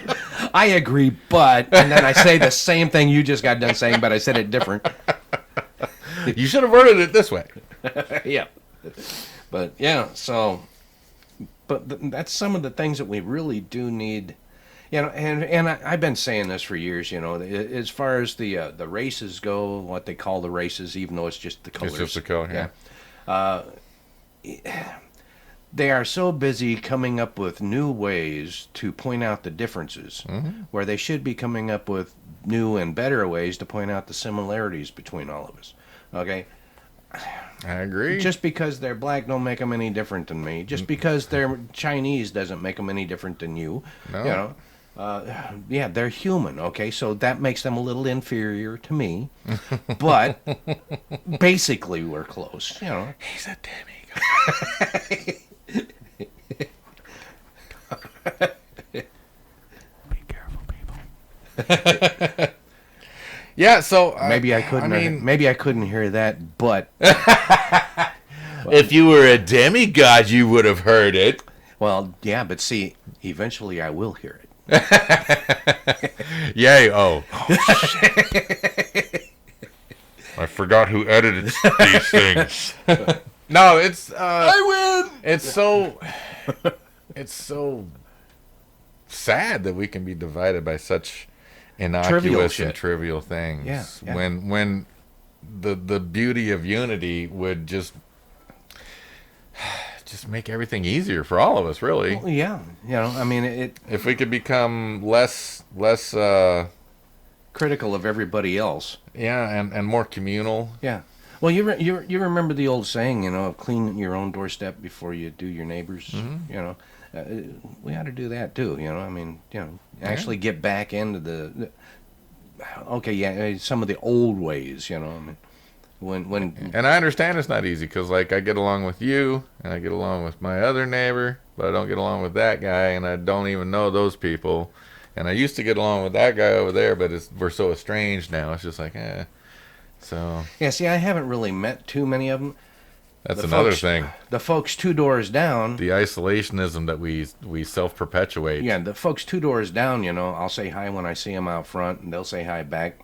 [SPEAKER 1] I agree, but, and then I say the same thing you just got done saying, but I said it different.
[SPEAKER 2] You should have worded it this way.
[SPEAKER 1] Yeah, but yeah, so, but that's some of the things that we really do need, you know, and I've been saying this for years, you know, as far as the races go, what they call the races, even though it's just the colors.
[SPEAKER 2] It's just a color, yeah.
[SPEAKER 1] They are so busy coming up with new ways to point out the differences, where they should be coming up with new and better ways to point out the similarities between all of us. Okay?
[SPEAKER 2] I agree.
[SPEAKER 1] Just because they're black don't make them any different than me. Just because they're Chinese doesn't make them any different than you.
[SPEAKER 2] No.
[SPEAKER 1] You know? Yeah, they're human, okay? So that makes them a little inferior to me. But basically we're close, you know.
[SPEAKER 2] He's a demigod. Be careful, people. Yeah, so
[SPEAKER 1] Maybe I couldn't maybe I couldn't hear that, but
[SPEAKER 2] if you were a demigod, you would have heard it.
[SPEAKER 1] well, yeah, but see, eventually I will hear it.
[SPEAKER 2] Yay! Oh, shit. I forgot who edited these things. No, it's
[SPEAKER 1] I win.
[SPEAKER 2] it's so sad that we can be divided by such
[SPEAKER 1] Trivial
[SPEAKER 2] innocuous
[SPEAKER 1] shit.
[SPEAKER 2] and trivial things.
[SPEAKER 1] Yeah.
[SPEAKER 2] When the beauty of unity would just make everything easier for all of us, really.
[SPEAKER 1] Well, yeah, you know, I mean, it
[SPEAKER 2] If we could become less
[SPEAKER 1] critical of everybody else.
[SPEAKER 2] and more communal.
[SPEAKER 1] Yeah. Well, you remember the old saying, you know, clean your own doorstep before you do your neighbor's. You know, we ought to do that too. You know, I mean, you know, actually get back into the okay, yeah, some of the old ways. You know, I mean, when
[SPEAKER 2] And I understand it's not easy because, like, I get along with you and I get along with my other neighbor, but I don't get along with that guy, and I don't even know those people. And I used to get along with that guy over there, but we're so estranged now. It's just like, eh. So
[SPEAKER 1] yeah, see, I haven't really met too many of them.
[SPEAKER 2] that's
[SPEAKER 1] The
[SPEAKER 2] another
[SPEAKER 1] folks-
[SPEAKER 2] thing.
[SPEAKER 1] The folks 2 doors down.
[SPEAKER 2] The isolationism that we self-perpetuate.
[SPEAKER 1] Yeah, the folks 2 doors down, you know, I'll say hi when I see them out front, and they'll say hi back.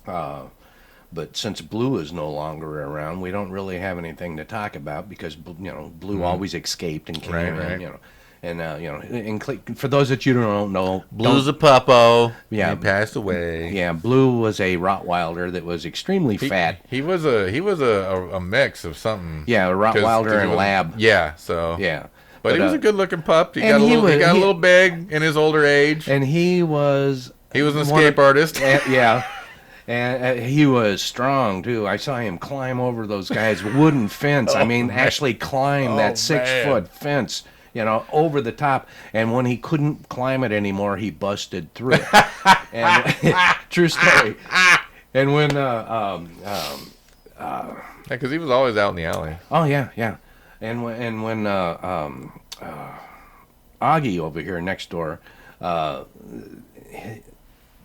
[SPEAKER 1] But since Blue is no longer around, we don't really have anything to talk about because, you know, Blue always escaped and came
[SPEAKER 2] Right,
[SPEAKER 1] in,
[SPEAKER 2] right.
[SPEAKER 1] you know. And, you know, for those that you don't know,
[SPEAKER 2] Blue's a puppo.
[SPEAKER 1] Yeah.
[SPEAKER 2] He passed away.
[SPEAKER 1] yeah, Blue was a Rottweiler that was extremely fat.
[SPEAKER 2] He was a mix of something.
[SPEAKER 1] Yeah, a
[SPEAKER 2] 'Cause
[SPEAKER 1] Rottweiler
[SPEAKER 2] he
[SPEAKER 1] and
[SPEAKER 2] was-
[SPEAKER 1] Lab.
[SPEAKER 2] Yeah, so.
[SPEAKER 1] Yeah.
[SPEAKER 2] But he was a good-looking pup. He
[SPEAKER 1] and
[SPEAKER 2] got
[SPEAKER 1] he
[SPEAKER 2] he got a
[SPEAKER 1] was-
[SPEAKER 2] little big in his older age.
[SPEAKER 1] And he was...
[SPEAKER 2] He was an
[SPEAKER 1] one of-
[SPEAKER 2] escape artist.
[SPEAKER 1] Yeah. And he was strong too. I saw him climb over those guys' wooden fence. I mean, actually climb
[SPEAKER 2] Oh,
[SPEAKER 1] that 6-foot fence, you know, over the top. And when he couldn't climb it anymore, he busted through it. And true story. And when
[SPEAKER 2] Because he was always out in the alley.
[SPEAKER 1] oh yeah. And when Augie over here next door,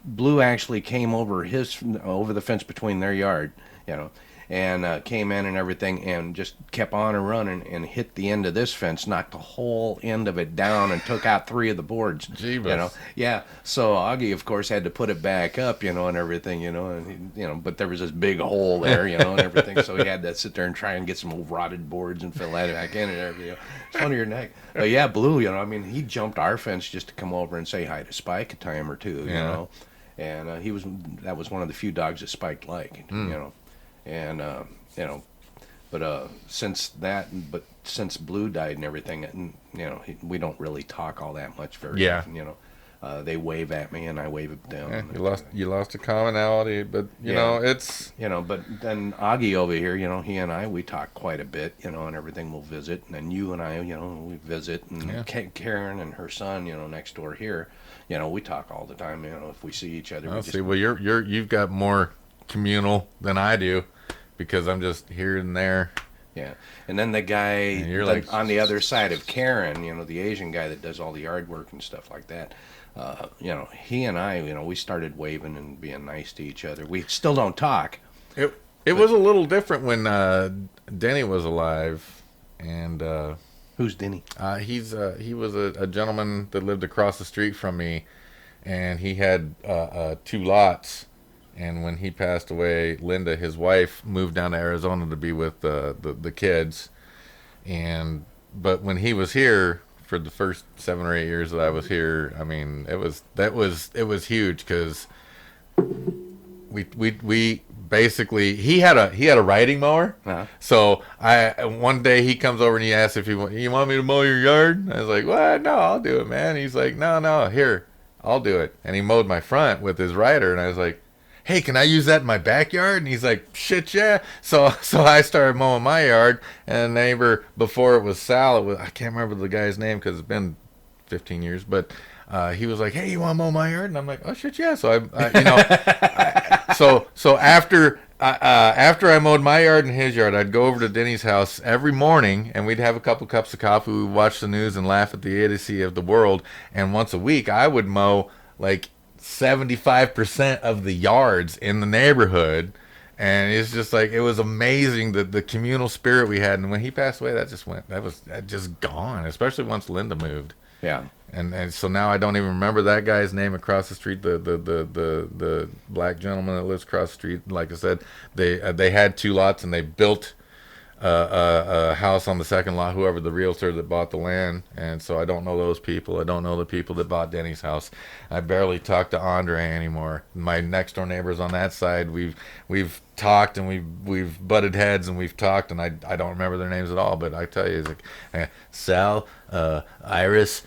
[SPEAKER 1] Blue actually came over the fence between their yard, you know, and came in and everything, and just kept on and running and hit the end of this fence, knocked the whole end of it down, and took out 3 of the boards.
[SPEAKER 2] Jeebus.
[SPEAKER 1] Yeah. So Augie, of course, had to put it back up, and everything, and but there was this big hole there, and everything. So he had to sit there and try and get some old rotted boards and fill that back in and everything. It's funny your neck. But yeah, Blue, he jumped our fence just to come over and say hi to Spike a time or two, and that was one of the few dogs that Spike liked, and since Blue died and everything, we don't really talk all that much very often, they wave at me and I wave at them.
[SPEAKER 2] Yeah, you lost a commonality, but it's
[SPEAKER 1] but then Augie over here, he and I, we talk quite a bit, and everything. We'll visit, and then you and I, we visit, and Karen and her son, next door here, we talk all the time, if we see each other.
[SPEAKER 2] See, well, you've got more communal than I do, because I'm just here and there.
[SPEAKER 1] Yeah, and then the guy on the other side of Karen, the Asian guy that does all the yard work and stuff like that. He and I, we started waving and being nice to each other. We still don't talk.
[SPEAKER 2] It was a little different when Denny was alive, and
[SPEAKER 1] who's Denny?
[SPEAKER 2] He was a gentleman that lived across the street from me, and he had 2 lots. And when he passed away, Linda, his wife, moved down to Arizona to be with the kids. But when he was here for the first 7 or 8 years that I was here, I mean, it was huge, because we basically, he had a riding mower.
[SPEAKER 1] Uh-huh.
[SPEAKER 2] So one day he comes over and he asks if you want me to mow your yard. I was like, "What? No, I'll do it, man." He's like, "No, here, I'll do it." And he mowed my front with his rider, and I was like, "Hey, can I use that in my backyard?" And he's like, "Shit, yeah." So I started mowing my yard, and a neighbor, before it was Sal, I can't remember the guy's name because it's been 15 years, but he was like, "Hey, you want to mow my yard?" And I'm like, "Oh shit, yeah." So so after I mowed my yard and his yard, I'd go over to Denny's house every morning, and we'd have a couple cups of coffee. We'd watch the news and laugh at the idiocy of the world. And once a week, I would mow like 75% of the yards in the neighborhood, and it's just like, it was amazing the communal spirit we had. And when he passed away, that just gone, especially once Linda moved.
[SPEAKER 1] Yeah.
[SPEAKER 2] And so now I don't even remember that guy's name across the street, the black gentleman that lives across the street. Like I said, they had 2 lots, and they built a house on the second lot, whoever the realtor that bought the land. And so I don't know those people. I don't know the people that bought Denny's house. I barely talk to Andre anymore. My next door neighbors on that side, we've talked, and we've butted heads, and we've talked, and I don't remember their names at all. But I tell you, it's like Sal, Iris,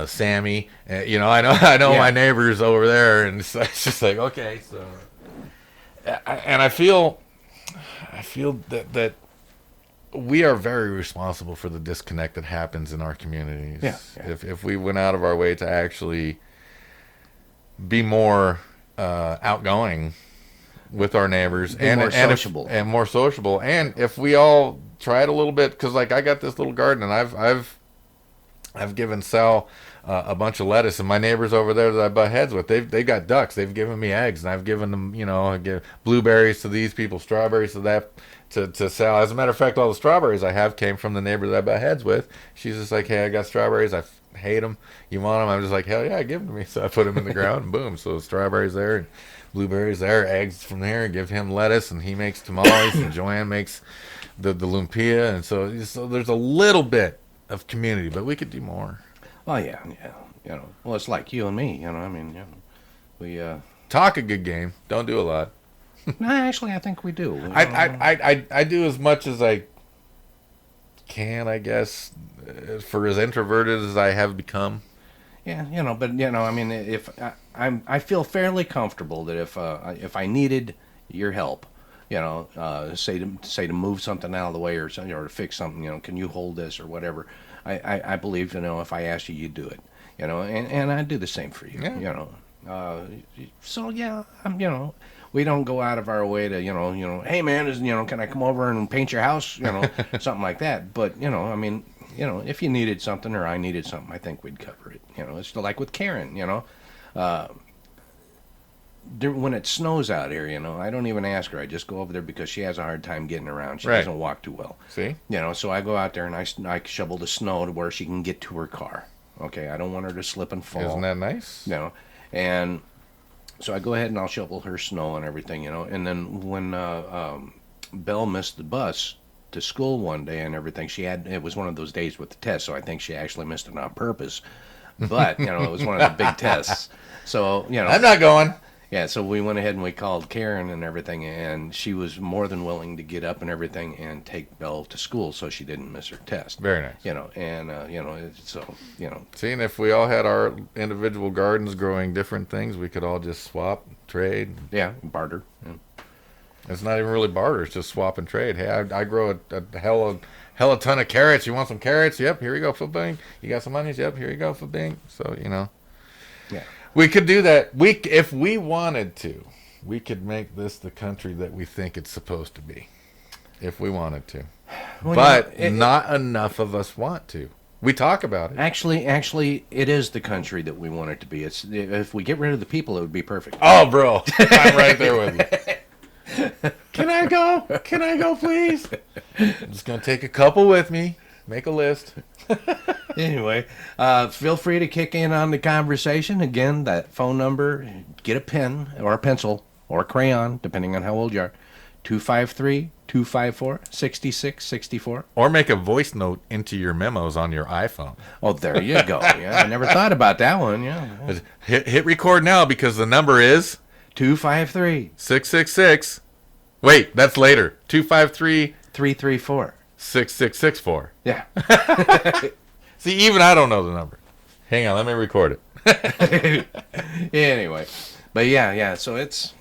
[SPEAKER 2] Sammy. I know my neighbors over there, and it's just like, okay. So, and I feel that we are very responsible for the disconnect that happens in our communities.
[SPEAKER 1] Yeah.
[SPEAKER 2] If we went out of our way to actually be more outgoing with our neighbors, and
[SPEAKER 1] more sociable,
[SPEAKER 2] more sociable, and if we all tried a little bit, because like I got this little garden, and I've given Sal a bunch of lettuce, and my neighbors over there that I butt heads with, they've got ducks. They've given me eggs, and I've given them, I give blueberries to these people, strawberries to that, to Sal. As a matter of fact, all the strawberries I have came from the neighbor that I butt heads with. She's just like, "Hey, I got strawberries. I hate them. You want them?" I'm just like, "Hell yeah, give them to me." So I put them in the ground, and boom. So strawberries there, and blueberries there, eggs from there, and give him lettuce, and he makes tamales, and Joanne makes the lumpia, and so there's a little bit of community, but we could do more.
[SPEAKER 1] Oh yeah. Well, it's like you and me. We
[SPEAKER 2] talk a good game, don't do a lot.
[SPEAKER 1] No, actually, I think we do.
[SPEAKER 2] I do as much as I can, I guess, for as introverted as I have become.
[SPEAKER 1] Yeah, but I mean, if I feel fairly comfortable that if I needed your help, say to move something out of the way, or something, or to fix something, can you hold this or whatever? I believe, if I asked you, you'd do it, and I do the same for you,
[SPEAKER 2] Yeah.
[SPEAKER 1] So yeah, we don't go out of our way to, hey man, can I come over and paint your house, something like that. But I mean, if you needed something or I needed something, I think we'd cover it. It's like with Karen, when it snows out here, I don't even ask her. I just go over there because she has a hard time getting around. She
[SPEAKER 2] Right.
[SPEAKER 1] doesn't walk too well.
[SPEAKER 2] See?
[SPEAKER 1] So I go out there and I shovel the snow to where she can get to her car. Okay, I don't want her to slip and fall.
[SPEAKER 2] Isn't that nice?
[SPEAKER 1] And so I go ahead and I'll shovel her snow and everything, and then when Belle missed the bus to school one day and everything, it was one of those days with the test, so I think she actually missed it on purpose. But it was one of the big tests. So
[SPEAKER 2] I'm not going.
[SPEAKER 1] yeah, so we went ahead and we called Karen and everything, and she was more than willing to get up and everything and take Belle to school so she didn't miss her test.
[SPEAKER 2] Very nice. Seeing if we all had our individual gardens growing different things, we could all just swap, trade.
[SPEAKER 1] Yeah, barter. Yeah.
[SPEAKER 2] It's not even really barter. It's just swap and trade. Hey, I grow a hell ton of carrots. You want some carrots? Yep, here you go for bing. You got some onions? Yep, here you go for bing. So,
[SPEAKER 1] Yeah.
[SPEAKER 2] we could do that. If we wanted to, we could make this the country that we think it's supposed to be. If we wanted to.
[SPEAKER 1] Well,
[SPEAKER 2] But not enough of us want to. We talk about it.
[SPEAKER 1] Actually, it is the country that we want it to be. It's if we get rid of the people, it would be perfect.
[SPEAKER 2] Oh, bro. I'm right there with you. Can I go? Can I go, please? I'm just going to take a couple with me. Make a list.
[SPEAKER 1] Anyway, feel free to kick in on the conversation. Again, that phone number, get a pen or a pencil or a crayon, depending on how old you are, 253-254-6664.
[SPEAKER 2] Or make a voice note into your memos on your iPhone.
[SPEAKER 1] Oh, there you go. Yeah, I never thought about that one. Yeah.
[SPEAKER 2] Hit record now because the number is
[SPEAKER 1] 253
[SPEAKER 2] 666. Wait, that's later. 253
[SPEAKER 1] 334.
[SPEAKER 2] 6664.
[SPEAKER 1] Yeah.
[SPEAKER 2] See, even I don't know the number. Hang on, let me record it.
[SPEAKER 1] Anyway, but yeah. So it's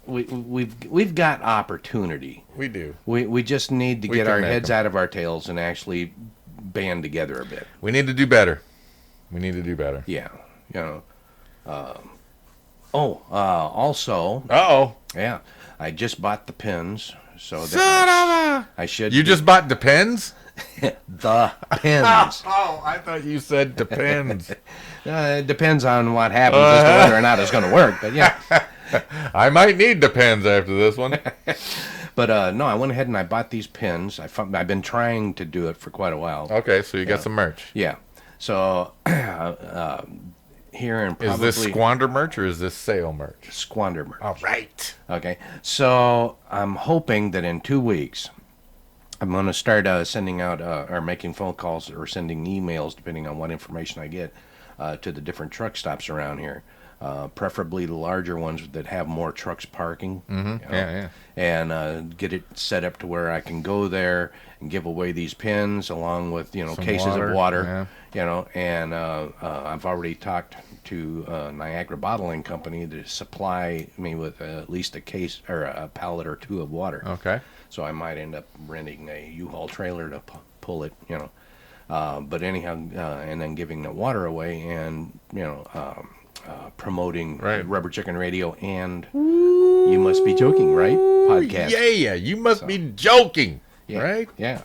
[SPEAKER 1] we've got opportunity.
[SPEAKER 2] We do.
[SPEAKER 1] We just need to
[SPEAKER 2] We
[SPEAKER 1] get
[SPEAKER 2] can
[SPEAKER 1] our
[SPEAKER 2] make
[SPEAKER 1] heads
[SPEAKER 2] 'em.
[SPEAKER 1] out of our tails and actually band together a bit.
[SPEAKER 2] We need to do better. We need to do better.
[SPEAKER 1] Yeah. Also,
[SPEAKER 2] Uh-oh.
[SPEAKER 1] yeah, I just bought the pins, so
[SPEAKER 2] Son of a...
[SPEAKER 1] I should.
[SPEAKER 2] You just bought Depends?
[SPEAKER 1] the pins.
[SPEAKER 2] Oh, I thought you said Depends.
[SPEAKER 1] It depends on what happens as to whether or not it's going to work. But yeah.
[SPEAKER 2] I might need Depends after this one.
[SPEAKER 1] But no, I went ahead and I bought these pins. I've been trying to do it for quite a while.
[SPEAKER 2] Okay, so you got some merch.
[SPEAKER 1] Yeah. So here in probably
[SPEAKER 2] Is this squander merch or is this sale merch?
[SPEAKER 1] squander merch.
[SPEAKER 2] All right.
[SPEAKER 1] Okay. So I'm hoping that in 2 weeks, I'm going to start sending out or making phone calls or sending emails, depending on what information I get, to the different truck stops around here. Preferably the larger ones that have more trucks parking.
[SPEAKER 2] Mm-hmm. Yeah.
[SPEAKER 1] And get it set up to where I can go there and give away these pins along with
[SPEAKER 2] Some
[SPEAKER 1] cases of water.
[SPEAKER 2] yeah.
[SPEAKER 1] And I've already talked to Niagara Bottling Company to supply me with at least a case or a pallet or two of water.
[SPEAKER 2] Okay.
[SPEAKER 1] So I might end up renting a U-Haul trailer to pull it. But anyhow, and then giving the water away and promoting
[SPEAKER 2] Right.
[SPEAKER 1] Rubber Chicken Radio and You Must Be Joking, right? Podcast.
[SPEAKER 2] Yeah. You must be joking.
[SPEAKER 1] Yeah,
[SPEAKER 2] Right?
[SPEAKER 1] Yeah.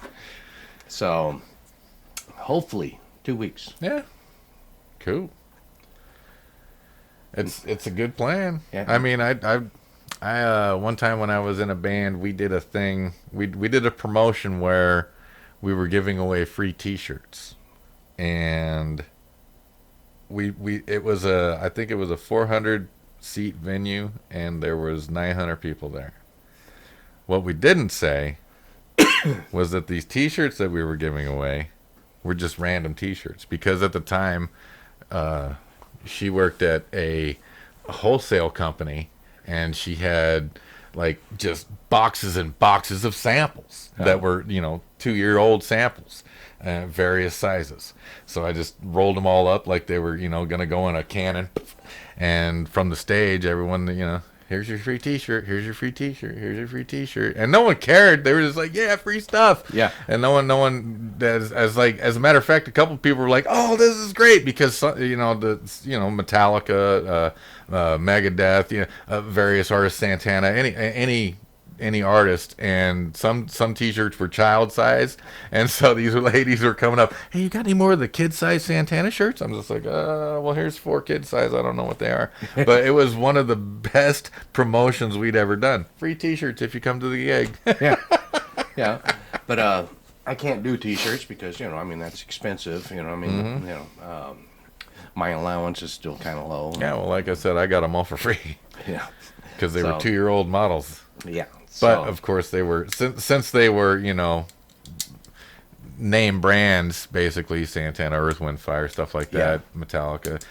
[SPEAKER 1] So hopefully 2 weeks.
[SPEAKER 2] Yeah. Cool. It's a good plan.
[SPEAKER 1] Yeah.
[SPEAKER 2] I mean, I one time when I was in a band, we did a thing. We did a promotion where we were giving away free T-shirts, and I think it was a 400 seat venue, and there was 900 people there. What we didn't say was that these T-shirts that we were giving away were just random T-shirts, because at the time she worked at a wholesale company, and she had like just boxes and boxes of samples that were 2-year-old samples, various sizes. So I just rolled them all up like they were gonna go in a cannon, and from the stage everyone here's your free T-shirt, here's your free T-shirt, here's your free T-shirt, and no one cared. They were just like, yeah, free stuff.
[SPEAKER 1] Yeah.
[SPEAKER 2] And no one as a matter of fact, a couple people were like, oh, this is great, because Metallica, Megadeth, various artists, Santana, any any artist, and some T-shirts were child size, and so these ladies were coming up. Hey, you got any more of the kid size Santana shirts? I'm just like, well, here's 4 kid size. I don't know what they are, but it was one of the best promotions we'd ever done. Free T-shirts if you come to the gig.
[SPEAKER 1] Yeah, yeah. But I can't do T-shirts because I mean that's expensive. I mean my allowance is still kind of low.
[SPEAKER 2] Yeah, well, like I said, I got them all for free.
[SPEAKER 1] Yeah,
[SPEAKER 2] because they were 2-year-old models.
[SPEAKER 1] Yeah.
[SPEAKER 2] But of course they were since they were name brands, basically Santana, Earth, Wind, Fire, stuff like that, Metallica.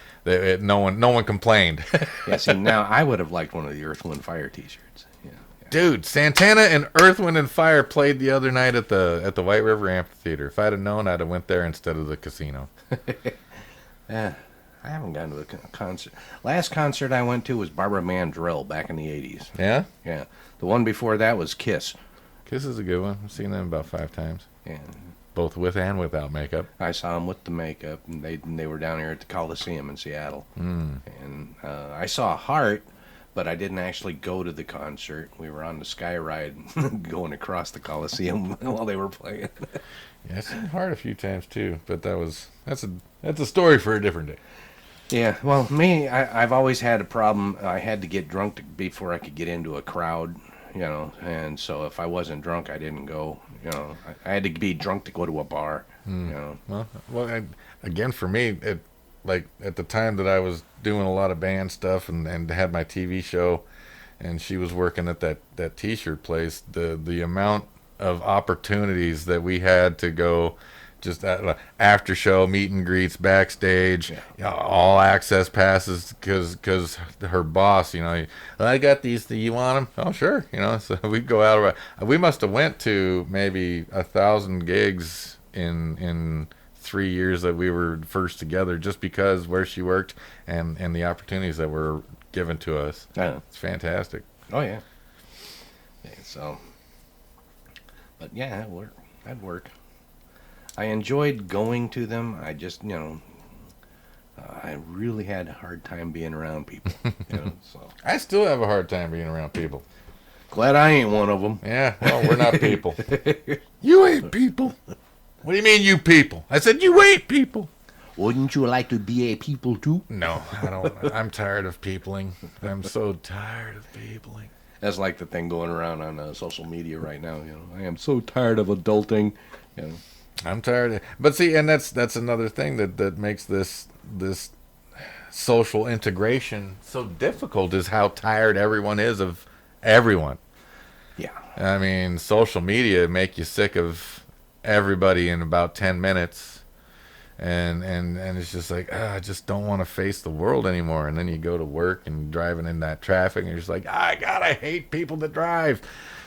[SPEAKER 2] No one complained.
[SPEAKER 1] Yeah. See, now I would have liked one of the Earth, Wind, Fire T-shirts. Yeah.
[SPEAKER 2] Dude, Santana and Earth, Wind, and Fire played the other night at the White River Amphitheater. If I'd have known, I'd have went there instead of the casino.
[SPEAKER 1] Yeah. I haven't gone to a concert. Last concert I went to was Barbara Mandrell back in the 80s.
[SPEAKER 2] Yeah?
[SPEAKER 1] Yeah. The one before that was Kiss.
[SPEAKER 2] Kiss is a good one. I've seen them about 5 times.
[SPEAKER 1] Yeah.
[SPEAKER 2] Both with and without makeup.
[SPEAKER 1] I saw them with the makeup, and they were down here at the Coliseum in Seattle. And I saw Heart, but I didn't actually go to the concert. We were on the Sky Ride going across the Coliseum while they were playing.
[SPEAKER 2] Yeah, I've seen Heart a few times too, but that's a story for a different day.
[SPEAKER 1] Yeah, well, me, I've always had a problem. I had to get drunk before I could get into a crowd, and so if I wasn't drunk, I didn't go. I had to be drunk to go to a bar.
[SPEAKER 2] Well, again, for me, like at the time that I was doing a lot of band stuff and had my TV show, and she was working at that T-shirt place, the amount of opportunities that we had to go. Just after show meet and greets backstage, all access passes because her boss, I got these. Do you want them? Oh, sure. So we'd go out. We must have went to maybe 1,000 gigs in 3 years that we were first together, just because where she worked and the opportunities that were given to us.
[SPEAKER 1] Yeah.
[SPEAKER 2] It's fantastic.
[SPEAKER 1] Oh yeah. So, but yeah, that'd work. I enjoyed going to them. I just, I really had a hard time being around people. So
[SPEAKER 2] I still have a hard time being around people.
[SPEAKER 1] Glad I ain't one of them.
[SPEAKER 2] Yeah, well, we're not people. You ain't people. What do you mean, you people? I said you ain't people.
[SPEAKER 1] Wouldn't you like to be a people too?
[SPEAKER 2] No, I don't. I'm tired of peopling. I'm so tired of peopling.
[SPEAKER 1] That's like the thing going around on social media right now. I am so tired of adulting.
[SPEAKER 2] I'm tired. But see, and that's another thing that makes this social integration so difficult, is how tired everyone is of everyone.
[SPEAKER 1] Yeah.
[SPEAKER 2] I mean, social media make you sick of everybody in about 10 minutes. And it's just like, I just don't want to face the world anymore. And then you go to work and driving in that traffic, and you're just like, God, I hate people that drive.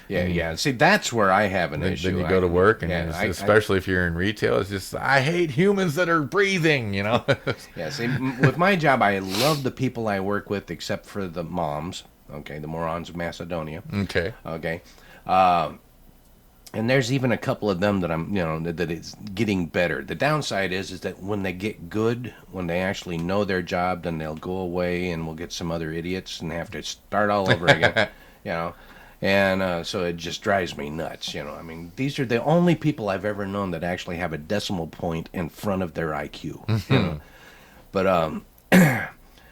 [SPEAKER 1] Yeah. See, that's where I have an issue.
[SPEAKER 2] Then you go to work, and especially if you're in retail, it's just, I hate humans that are breathing, Yeah,
[SPEAKER 1] see, with my job, I love the people I work with, except for the moms, the morons of Macedonia.
[SPEAKER 2] Okay.
[SPEAKER 1] And there's even a couple of them that I'm, that it's getting better. The downside is that when they get good, when they actually know their job, then they'll go away and we'll get some other idiots and have to start all over again, And so it just drives me nuts, I mean, these are the only people I've ever known that actually have a decimal point in front of their IQ, But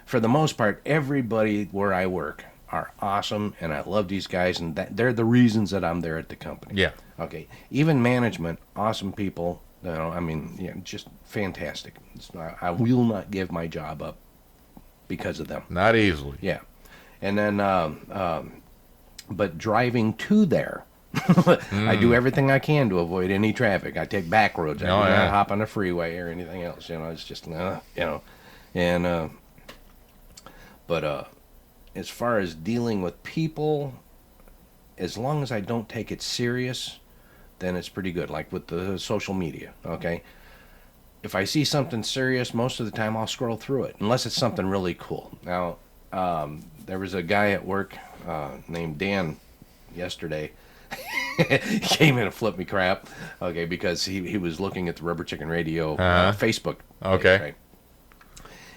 [SPEAKER 1] for the most part, everybody where I work are awesome, and I love these guys, and they're the reasons that I'm there at the company.
[SPEAKER 2] Yeah.
[SPEAKER 1] Okay. Even management, awesome people. I mean, just fantastic. I will not give my job up because of them.
[SPEAKER 2] Not easily.
[SPEAKER 1] Yeah. And then, but driving to there, I do everything I can to avoid any traffic. I take back roads. I do not hop on the freeway or anything else. It's just, and, but as far as dealing with people, as long as I don't take it serious, then it's pretty good. Like with the social media, okay? If I see something serious, most of the time I'll scroll through it, unless it's something really cool. Now, there was a guy at work named Dan yesterday. He came in and flipped me crap, because he was looking at the Rubber Chicken Radio Facebook.
[SPEAKER 2] Okay.
[SPEAKER 1] Right?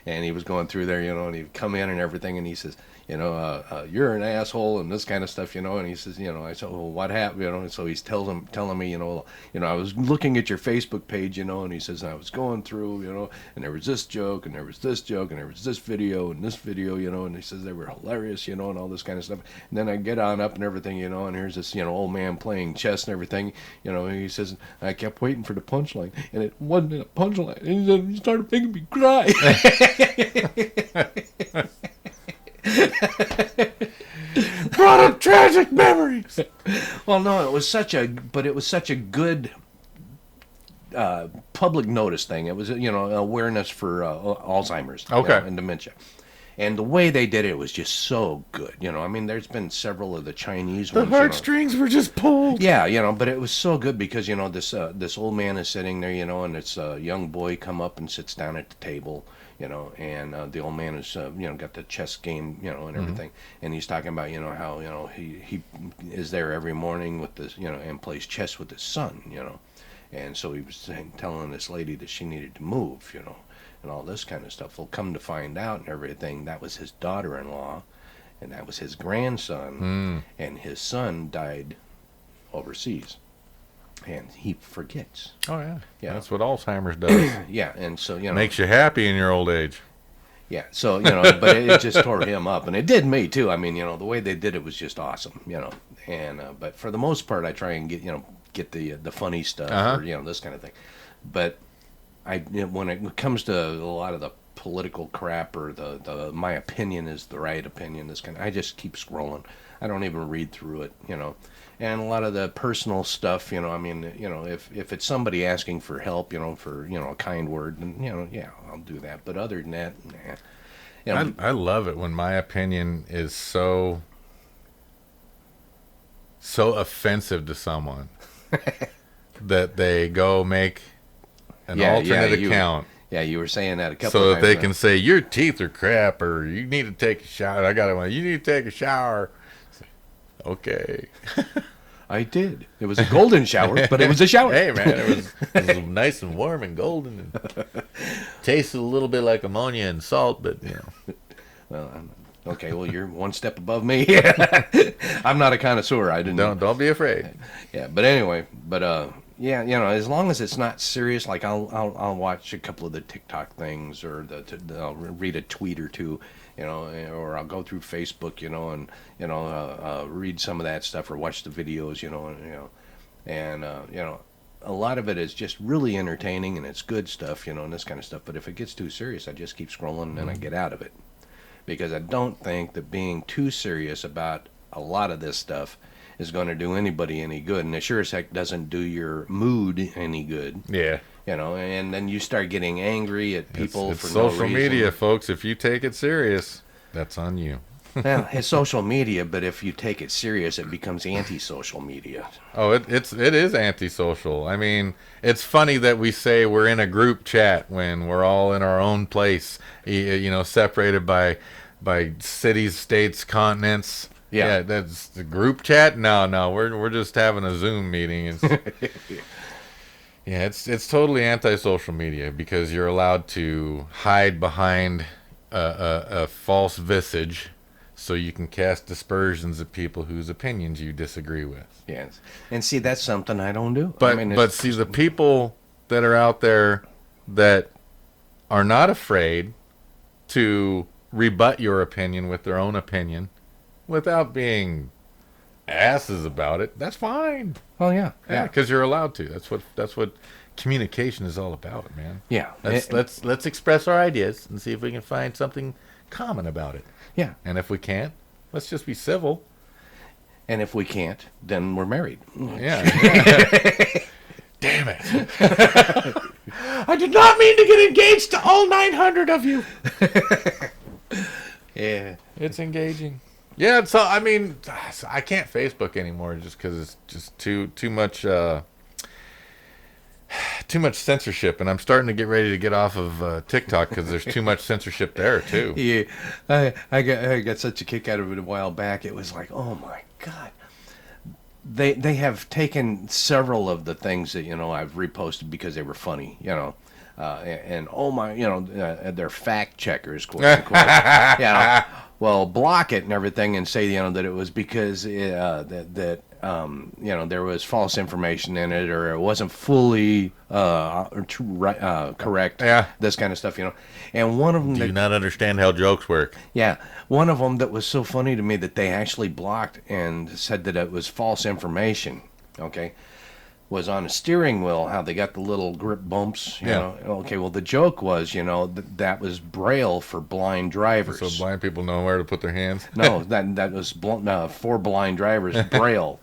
[SPEAKER 1] and he was going through there, and he'd come in and everything, and he says, you're an asshole and this kind of stuff, and he says, I said, well, what happened, and so he's telling me, I was looking at your Facebook page, and he says, I was going through, and there was this joke, and there was this joke, and there was this video, and this video, and he says they were hilarious, and all this kind of stuff, and then I get on up and everything, and here's this, old man playing chess and everything, and he says, I kept waiting for the punchline, and it wasn't a punchline, and he started making me cry.
[SPEAKER 2] Brought up tragic memories.
[SPEAKER 1] Well, no, it was such a good public notice thing. It was, awareness for Alzheimer's, and dementia. And the way they did it was just so good. There's been several of the Chinese ones.
[SPEAKER 2] The heartstrings were just pulled.
[SPEAKER 1] Yeah, but it was so good because, this old man is sitting there, and it's a young boy come up and sits down at the table, and the old man is, got the chess game, and everything. And he's talking about, how, he is there every morning with this, and plays chess with his son, And so he was telling this lady that she needed to move, and all this kind of stuff. Well, come to find out and everything, that was his daughter-in-law, and that was his grandson, and his son died overseas. And he forgets.
[SPEAKER 2] Oh, yeah. That's what Alzheimer's does.
[SPEAKER 1] Yeah, and so,
[SPEAKER 2] Makes you happy in your old age.
[SPEAKER 1] Yeah, so, but it just tore him up, and it did me, too. The way they did it was just awesome, And, but for the most part, I try and get the funny stuff, or, this kind of thing. But when it comes to a lot of the political crap, or the my opinion is the right opinion, this kind of, I just keep scrolling. I don't even read through it, And a lot of the personal stuff, if it's somebody asking for help, for, a kind word, then, yeah, I'll do that. But other than that, nah.
[SPEAKER 2] I love it when my opinion is so offensive to someone that they go make an alternate account.
[SPEAKER 1] Yeah, you were saying that a couple
[SPEAKER 2] so
[SPEAKER 1] of
[SPEAKER 2] that
[SPEAKER 1] times.
[SPEAKER 2] They can say your teeth are crap, or you need to take a shower. You need to take a shower. Okay.
[SPEAKER 1] I did. It was a golden shower, but it was a shower.
[SPEAKER 2] Hey, man, it was nice and warm and golden. And tasted a little bit like ammonia and salt, but,
[SPEAKER 1] Well, okay, well, you're one step above me. I'm not a connoisseur. I didn't.
[SPEAKER 2] Don't be afraid.
[SPEAKER 1] Yeah, but anyway, yeah, as long as it's not serious, like I'll watch a couple of the TikTok things, or I'll read a tweet or two, or I'll go through Facebook, and read some of that stuff, or watch the videos, and a lot of it is just really entertaining, and it's good stuff, and this kind of stuff. But if it gets too serious, I just keep scrolling and I get out of it, because I don't think that being too serious about a lot of this stuff is going to do anybody any good, and it sure as heck doesn't do your mood any good.
[SPEAKER 2] Yeah.
[SPEAKER 1] And then you start getting angry at people
[SPEAKER 2] it's
[SPEAKER 1] for no reason.
[SPEAKER 2] Social media, folks. If you take it serious, that's on you.
[SPEAKER 1] Well, it's social media, but if you take it serious, it becomes anti-social media.
[SPEAKER 2] Oh, it is antisocial. It's funny that we say we're in a group chat when we're all in our own place, separated by cities, states, continents. Yeah, that's the group chat. No, we're just having a Zoom meeting. It's totally anti-social media, because you're allowed to hide behind a false visage, so you can cast aspersions at people whose opinions you disagree with.
[SPEAKER 1] Yes, and see, that's something I don't do.
[SPEAKER 2] But see, the people that are out there that are not afraid to rebut your opinion with their own opinion, without being asses about it, that's fine.
[SPEAKER 1] Oh yeah,
[SPEAKER 2] because you're allowed to. That's what communication is all about, man.
[SPEAKER 1] Yeah,
[SPEAKER 2] let's express our ideas and see if we can find something common about it.
[SPEAKER 1] Yeah,
[SPEAKER 2] and if we can't, let's just be civil.
[SPEAKER 1] And if we can't, then we're married.
[SPEAKER 2] Yeah. Damn it! I did not mean to get engaged to all 900 of you.
[SPEAKER 1] Yeah,
[SPEAKER 2] it's engaging. Yeah, so I can't Facebook anymore just because it's just too much censorship, and I'm starting to get ready to get off of TikTok because there's too much censorship there too.
[SPEAKER 1] Yeah, I got such a kick out of it a while back. It was like, oh my God, they have taken several of the things that I've reposted because they were funny. and oh my, they're fact checkers, quote unquote. Well, block it and everything, and say that it was because that there was false information in it, or it wasn't fully correct.
[SPEAKER 2] Yeah.
[SPEAKER 1] This kind of stuff. And one of them
[SPEAKER 2] Do you not understand how jokes work?
[SPEAKER 1] yeah, one of them that was so funny to me that they actually blocked and said that it was false information. Okay. Was on a steering wheel, how they got the little grip bumps. You know. Okay, well, the joke was, that was Braille for blind drivers.
[SPEAKER 2] So blind people know where to put their hands?
[SPEAKER 1] No, that was for blind drivers, Braille.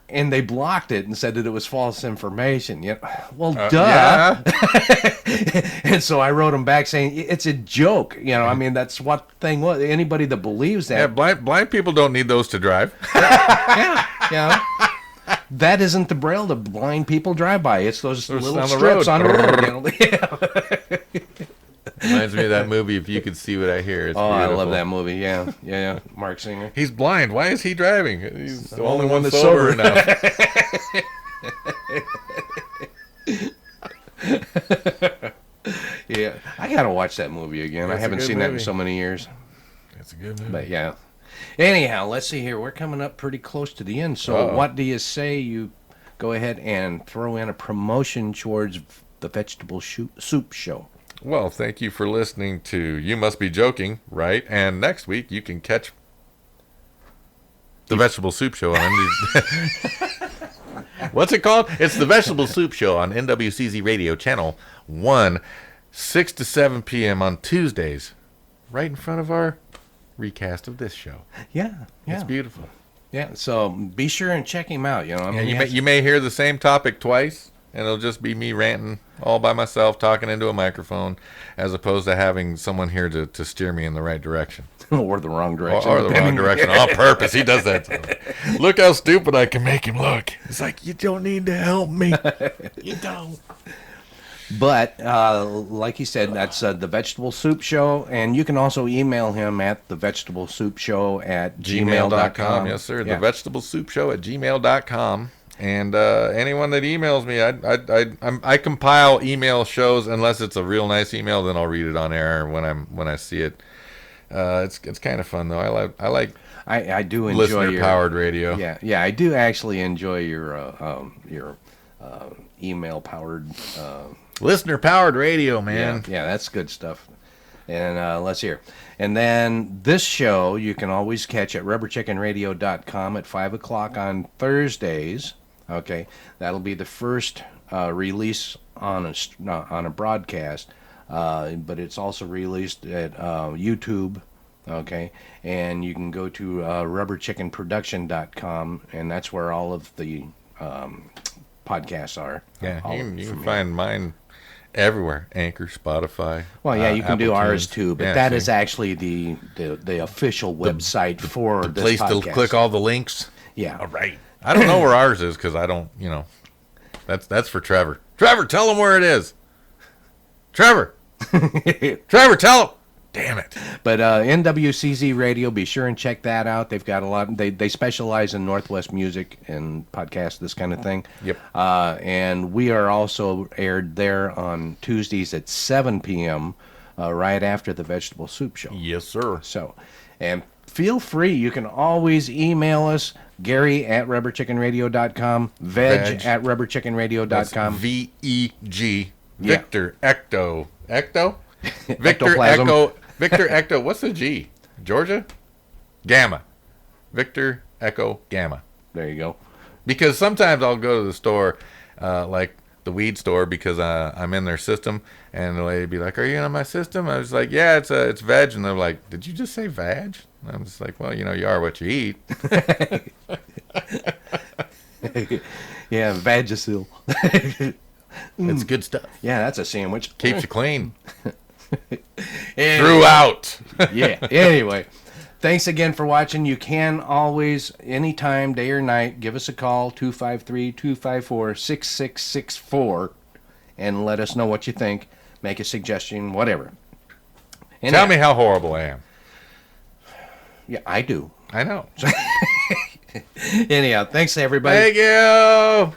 [SPEAKER 1] And they blocked it and said that it was false information. Well, duh.
[SPEAKER 2] Yeah.
[SPEAKER 1] And so I wrote them back saying it's a joke. I mean, that's what the thing was. Anybody that believes that.
[SPEAKER 2] Yeah, blind people don't need those to drive.
[SPEAKER 1] Yeah. That isn't the Braille the blind people drive by. It's those little
[SPEAKER 2] on the
[SPEAKER 1] strips
[SPEAKER 2] road.
[SPEAKER 1] on the road.
[SPEAKER 2] Reminds me of that movie, If You Could See What I Hear. It's
[SPEAKER 1] Oh, I
[SPEAKER 2] beautiful.
[SPEAKER 1] love that movie. Yeah. Mark Singer.
[SPEAKER 2] He's blind. Why is he driving? He's the only one
[SPEAKER 1] that's
[SPEAKER 2] sober enough.
[SPEAKER 1] Yeah, I gotta watch that movie again.
[SPEAKER 2] That's
[SPEAKER 1] I
[SPEAKER 2] a
[SPEAKER 1] haven't
[SPEAKER 2] good
[SPEAKER 1] seen that in
[SPEAKER 2] movie.
[SPEAKER 1] so many years.
[SPEAKER 2] That's a good movie.
[SPEAKER 1] But yeah. Anyhow, let's see here. We're coming up pretty close to the end. So
[SPEAKER 2] Uh-oh.
[SPEAKER 1] what do you say you go ahead and throw in a promotion towards the vegetable soup show?
[SPEAKER 2] Well, thank you for listening to You Must Be Joking, right? And next week you can catch the Vegetable Soup Show on What's it called? It's the Vegetable Soup Show on NWCZ Radio Channel 1, 6 to 7 p.m. on Tuesdays, right in front of our recast of this show.
[SPEAKER 1] Yeah.
[SPEAKER 2] It's beautiful.
[SPEAKER 1] Yeah, so be sure and check him out. I mean,
[SPEAKER 2] And you may hear the same topic twice, and it'll just be me ranting all by myself, talking into a microphone, as opposed to having someone here to steer me in the right direction.
[SPEAKER 1] or the wrong direction.
[SPEAKER 2] Or the wrong direction on purpose. He does that. Look how stupid I can make him look. It's like, you don't need to help me. You don't.
[SPEAKER 1] But like he said, that's the Vegetable Soup Show, and you can also email him at thevegetablesoup@gmail.com.
[SPEAKER 2] Yes, sir.
[SPEAKER 1] Yeah.
[SPEAKER 2] The Vegetable Soup Show at gmail.com. And anyone that emails me, I compile email shows unless it's a real nice email. Then I'll read it on air when I see it. It's kind of fun though.
[SPEAKER 1] I do enjoy
[SPEAKER 2] listener powered radio.
[SPEAKER 1] Yeah, I do actually enjoy your email powered.
[SPEAKER 2] Listener powered radio, man.
[SPEAKER 1] Yeah, that's good stuff. And let's hear. And then this show you can always catch at rubberchickenradio.com at 5 o'clock on Thursdays. Okay, that'll be the first release on a broadcast, but it's also released at YouTube. Okay, and you can go to rubberchickenproduction.com, and that's where all of the podcasts are.
[SPEAKER 2] Yeah,
[SPEAKER 1] All
[SPEAKER 2] you can
[SPEAKER 1] from
[SPEAKER 2] find mine everywhere. Anchor, Spotify.
[SPEAKER 1] Well, yeah, you can do
[SPEAKER 2] Apple
[SPEAKER 1] ours
[SPEAKER 2] Tunes.
[SPEAKER 1] too, but
[SPEAKER 2] Yeah,
[SPEAKER 1] that
[SPEAKER 2] see?
[SPEAKER 1] is actually the official website for
[SPEAKER 2] the
[SPEAKER 1] this
[SPEAKER 2] place
[SPEAKER 1] podcast.
[SPEAKER 2] to click all the links.
[SPEAKER 1] Yeah.
[SPEAKER 2] All right. I don't know where ours is because I don't, that's for Trevor. Trevor, tell him where it is. Trevor, tell him. Damn it.
[SPEAKER 1] But NWCZ Radio, be sure and check that out. They've got a lot. They specialize in Northwest music and podcasts, this kind of thing.
[SPEAKER 2] Yep.
[SPEAKER 1] And we are also aired there on Tuesdays at 7 p.m. Right after the Vegetable Soup Show.
[SPEAKER 2] Yes, sir.
[SPEAKER 1] So, and feel free. You can always email us, Gary at rubberchickenradio.com, Veg at rubberchickenradio.com.
[SPEAKER 2] VEG.
[SPEAKER 1] Yeah.
[SPEAKER 2] Victor Ecto. Victor
[SPEAKER 1] Ectoplasm.
[SPEAKER 2] Echo. Victor Ecto. What's the G? Georgia? Gamma. Victor Echo Gamma.
[SPEAKER 1] There you go.
[SPEAKER 2] Because sometimes I'll go to the store, like the weed store, because I'm in their system, and the lady be like, "Are you in my system?" I was like, "Yeah, it's veg," and they're like, "Did you just say veg?" And I'm just like, "Well, you are what you eat."
[SPEAKER 1] Yeah, Vagisil.
[SPEAKER 2] It's good stuff.
[SPEAKER 1] Yeah, that's a sandwich.
[SPEAKER 2] Keeps you clean
[SPEAKER 1] Anyway.
[SPEAKER 2] throughout.
[SPEAKER 1] Yeah. Anyway, thanks again for watching. You can always, anytime, day or night, give us a call, 253-254-6664, and let us know what you think. Make a suggestion, whatever. And
[SPEAKER 2] Tell me how horrible I am.
[SPEAKER 1] Yeah, I do.
[SPEAKER 2] I know.
[SPEAKER 1] Anyhow, thanks everybody.
[SPEAKER 2] Thank you.